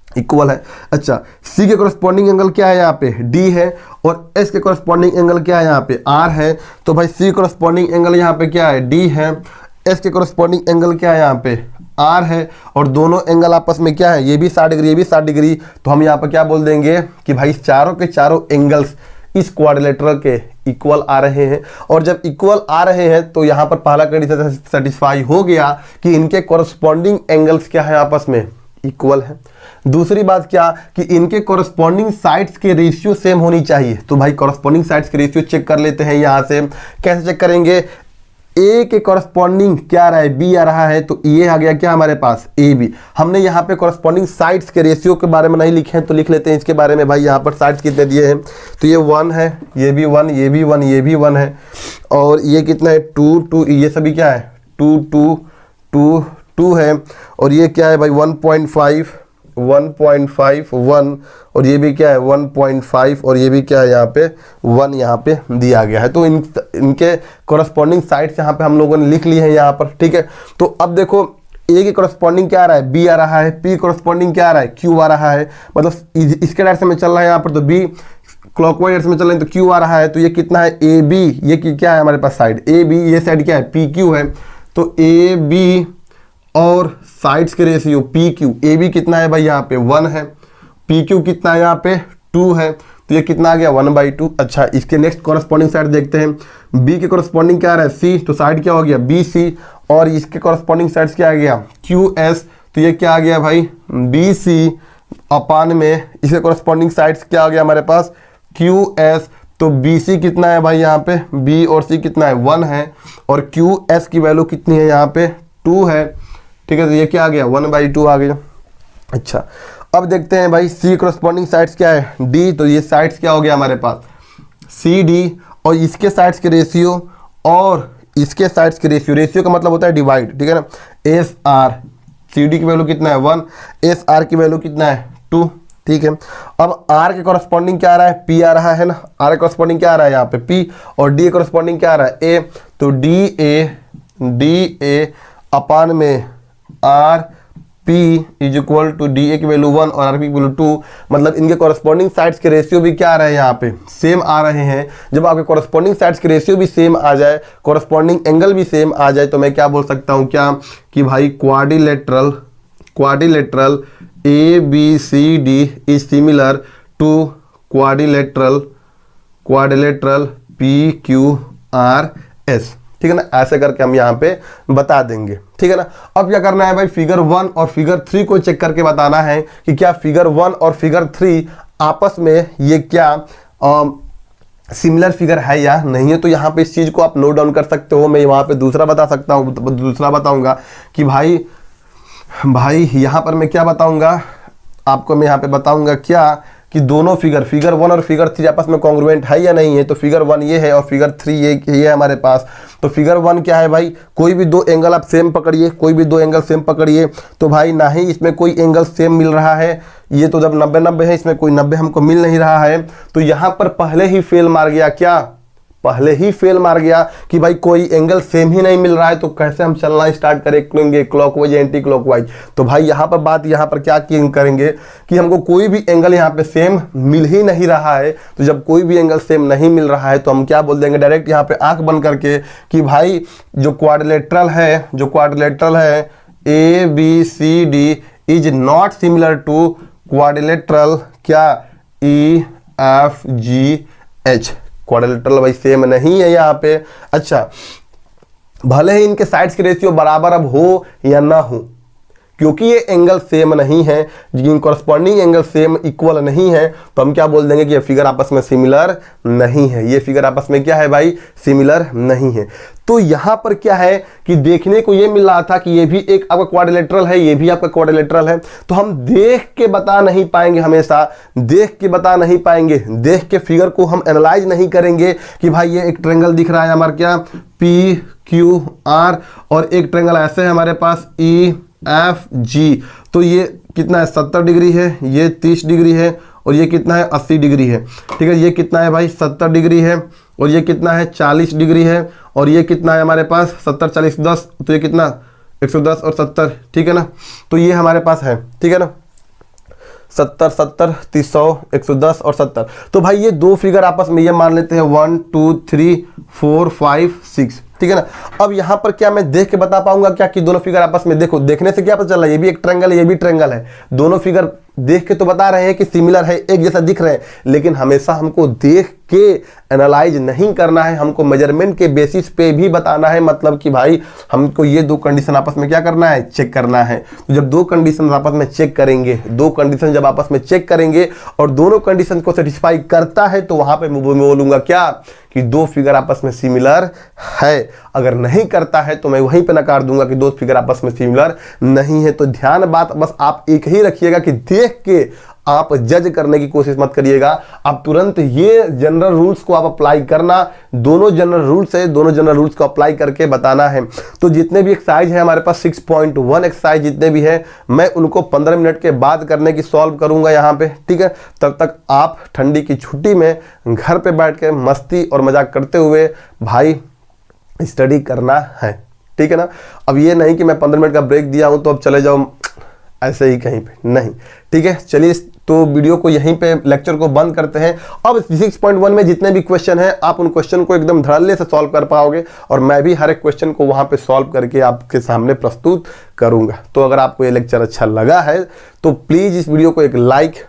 इक्वल है। अच्छा, C के कॉरस्पॉन्डिंग एंगल क्या है, यहाँ पे D है, और S के कॉरस्पॉन्डिंग एंगल क्या है, यहाँ पे R है। तो भाई C कॉरस्पॉन्डिंग एंगल यहाँ पे क्या है, D है, S के कॉरस्पॉन्डिंग एंगल क्या है, यहाँ पे R है, और दोनों एंगल आपस में क्या है, ये भी 60 डिग्री, ये भी 60 डिग्री। तो हम यहाँ पर क्या बोल देंगे कि भाई चारों के चारों एंगल्स इस क्वाड्रिलेटरल के इक्वल आ रहे हैं। और जब इक्वल आ रहे हैं तो यहाँ पर पहला कंडीशन सेटिस्फाई हो गया कि इनके कॉरस्पॉन्डिंग एंगल्स क्या है, आपस में इक्वल है। दूसरी बात क्या कि इनके कॉरस्पॉन्डिंग साइड्स के रेशियो सेम होनी चाहिए। तो भाई कॉरस्पॉन्डिंग साइड्स के रेशियो चेक कर लेते हैं। यहाँ से कैसे चेक करेंगे, ए के कॉरस्पॉन्डिंग क्या आ रहा है, बी आ रहा है, तो ये आ गया क्या हमारे पास, ए बी। हमने यहाँ पे कॉरस्पॉन्डिंग साइड्स के रेशियो के बारे में नहीं लिखे हैं, तो लिख लेते हैं इसके बारे में। भाई यहाँ पर साइड्स कितने दिए हैं, तो ये 1 है, ये भी 1, ये भी 1, ये भी 1 है, और ये कितना है 2 2, ये सभी क्या है 2 2 2 2 है, और ये क्या है भाई 1.5 1.5 1, और ये भी क्या है 1.5, और ये भी क्या है यहाँ पे 1 यहाँ पे दिया गया है। तो इनके कॉरस्पॉन्डिंग साइड्स यहाँ पे हम लोगों ने लिख ली है यहाँ पर, ठीक है। तो अब देखो ए के कॉरस्पॉन्डिंग क्या आ रहा है, बी आ रहा है, पी कॉरस्पॉन्डिंग क्या आ रहा है, क्यू आ रहा है, मतलब इसके डायरेक्शन में चल रहा है यहाँ पर, तो बी क्लॉकवाइज डायरेक्शन में चल रहा है तो क्यू आ रहा है। तो ये कितना है ए बी, ये क्या है हमारे पास साइड ए बी, ये साइड क्या है पी क्यू है। तो ए बी और साइड्स के ratio P Q, A B कितना है भाई यहाँ पे 1 है, पी क्यू कितना है यहाँ पे 2 है, तो ये कितना आ गया 1/2। अच्छा, इसके नेक्स्ट कॉरस्पॉन्डिंग साइड देखते हैं। बी के कॉरस्पॉन्डिंग क्या आ रहा है सी, तो साइड क्या हो गया बी सी, और इसके कॉरस्पॉन्डिंग साइड्स क्या आ गया क्यू एस, तो ये क्या आ गया भाई बी सी अपान में इसके कॉरस्पॉन्डिंग साइड्स क्या आ गया हमारे पास क्यू एस। तो बी सी कितना है भाई यहाँ पे, बी और सी कितना है 1 है, और क्यू एस की वैल्यू कितनी है यहाँ पे 2 है, ठीक है। तो ये क्या आ गया 1/2 आ गया। अच्छा, अब देखते हैं भाई सी कॉरस्पॉन्डिंग साइड्स क्या है डी, तो ये साइड्स क्या हो गया हमारे पास सी डी, और इसके साइड्स के रेशियो और इसके साइड्स के रेशियो का मतलब होता है डिवाइड, ठीक है ना। एस आर, सी डी की वैल्यू कितना है 1, एस आर की वैल्यू कितना है 2, ठीक है। अब आर के कॉरस्पॉन्डिंग क्या आ रहा है, पी आ रहा है ना, आर के कॉरस्पॉन्डिंग क्या आ रहा है यहाँ पे पी, और डी के कॉरस्पॉन्डिंग क्या आ रहा है ए, तो डी ए अपान में R P is equal to D A की वैल्यू 1 और आर पी की वैल्यू 2, मतलब इनके कॉरस्पॉन्डिंग साइड्स के रेशियो भी क्या आ रहे हैं यहाँ पे सेम आ रहे हैं। जब आपके कॉरस्पॉन्डिंग साइड्स के रेशियो भी सेम आ जाए, कॉरस्पॉन्डिंग एंगल भी सेम आ जाए, तो मैं क्या बोल सकता हूँ क्या कि भाई quadrilateral A B C D is similar to quadrilateral P Q R S, ठीक है ना। ऐसे करके हम यहाँ पे बता देंगे, ठीक है ना। अब क्या करना है भाई, फिगर 1 और फिगर 3 को चेक करके बताना है कि क्या फिगर 1 और फिगर 3 आपस में ये क्या सिमिलर फिगर है या नहीं है। तो यहाँ पे इस चीज को आप नोट डाउन कर सकते हो। मैं वहाँ पे दूसरा बता सकता हूँ, दूसरा बताऊंगा कि भाई यहाँ पर मैं क्या बताऊंगा आपको, मैं यहाँ पे बताऊंगा क्या कि दोनों फिगर 1 और फिगर 3 आपस में कॉन्ग्रुएंट है या नहीं है। तो फिगर 1 ये है और फिगर 3 ये है हमारे पास। तो फिगर 1 क्या है भाई, कोई भी दो एंगल आप सेम पकड़िए, कोई भी दो एंगल सेम पकड़िए, तो भाई ना ही इसमें कोई एंगल सेम मिल रहा है, ये तो जब 90-90 है, इसमें कोई 90 हमको मिल नहीं रहा है। तो यहाँ पर पहले ही फेल मार गया, क्या पहले ही फेल मार गया कि भाई कोई एंगल सेम ही नहीं मिल रहा है, तो कैसे हम चलना स्टार्ट करेंगे क्लॉकवाइज एंटी क्लॉकवाइज। तो भाई यहाँ पर बात यहाँ पर क्या करेंगे कि हमको कोई भी एंगल यहाँ पे सेम मिल ही नहीं रहा है। तो जब कोई भी एंगल सेम नहीं मिल रहा है तो हम क्या बोल देंगे डायरेक्ट यहाँ पे आंख बंद करके कि भाई जो क्वाड्रिलेटरल है A B C D is not similar to quadrilateral क्या E F G H, quadrilateral भाई सेम नहीं है यहाँ पे। अच्छा, भले ही इनके साइड्स के रेशियो बराबर अब हो या ना हो, क्योंकि ये एंगल सेम नहीं है, जिन कॉरस्पॉन्डिंग एंगल सेम इक्वल नहीं है, तो हम क्या बोल देंगे कि ये फिगर आपस में सिमिलर नहीं है। ये फिगर आपस में क्या है भाई, सिमिलर नहीं है। तो यहाँ पर क्या है कि देखने को ये मिल रहा था कि ये भी एक आपका क्वाड्रिलेटरल है, ये भी आपका क्वाड्रिलेटरल है। तो हम देख के बता नहीं पाएंगे, हमेशा देख के बता नहीं पाएंगे, देख के फिगर को हम एनालाइज नहीं करेंगे कि भाई ये एक ट्रायंगल दिख रहा है हमारा क्या पी क्यू आर, और एक ट्रायंगल ऐसे है हमारे पास ई एफ जी। तो ये कितना है 70 डिग्री है, ये 30 डिग्री है, और ये कितना है 80 डिग्री है। ठीक है, ये कितना है भाई 70 डिग्री है, और ये कितना है 40 डिग्री है, और ये कितना है हमारे पास 70 40 10, तो ये कितना 110 और 70। ठीक है ना, तो ये हमारे पास है। ठीक है ना, 70 70 300 110 और 70। तो भाई ये दो फिगर आपस में ये मान लेते हैं 1 2 3 4 5 6। ठीक है ना, अब यहाँ पर क्या मैं देख के बता पाऊंगा क्या कि दोनों फिगर आपस में, देखो देखने से क्या पता चल रहा है, ये भी एक ट्रायंगल है, ये भी ट्रायंगल है, दोनों फिगर देख के तो बता रहे हैं कि सिमिलर है, एक जैसा दिख रहे हैं, लेकिन हमेशा हमको देख के एनालाइज नहीं करना है, हमको मेजरमेंट के बेसिस पे भी बताना है। मतलब कि भाई हमको ये दो कंडीशन आपस में क्या करना है, चेक करना है। तो जब दो कंडीशन आपस में चेक करेंगे, दो कंडीशन जब आपस में चेक करेंगे और दोनों कंडीशन को सेटिस्फाई करता है, तो वहां पे मैं बोलूंगा क्या कि दो फिगर आपस में सिमिलर है। अगर नहीं करता है तो मैं वहीं पे नकार दूंगा कि दो फिगर आपस में सिमिलर नहीं है। तो ध्यान बात बस आप एक ही रखिएगा कि देख के आप जज करने की कोशिश मत करिएगा, आप तुरंत ये जनरल रूल्स को आप अप्लाई करना। दोनों जनरल रूल्स है, दोनों जनरल रूल्स को अप्लाई करके बताना है। तो जितने भी एक्सरसाइज है हमारे पास 6.1 एक्सरसाइज जितने भी है, मैं उनको 15 मिनट के बाद करने की सॉल्व करूंगा यहाँ पे। ठीक है, तब तक आप ठंडी की छुट्टी में घर पे बैठ के मस्ती और मजाक करते हुए भाई स्टडी करना है। ठीक है ना, अब ये नहीं कि मैं 15 मिनट का ब्रेक दिया हूं तो अब चले जाओ ऐसे ही कहीं पे, नहीं। ठीक है, चलिए तो वीडियो को यहीं पे लेक्चर को बंद करते हैं। अब 6.1 में जितने भी क्वेश्चन हैं आप उन क्वेश्चन को एकदम धड़ल्ले से सॉल्व कर पाओगे, और मैं भी हर एक क्वेश्चन को वहां पे सॉल्व करके आपके सामने प्रस्तुत करूंगा। तो अगर आपको ये लेक्चर अच्छा लगा है तो प्लीज इस वीडियो को एक लाइक,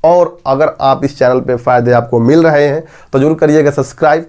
और अगर आप इस चैनल पे फायदे आपको मिल रहे हैं तो जरूर करिएगा सब्सक्राइब।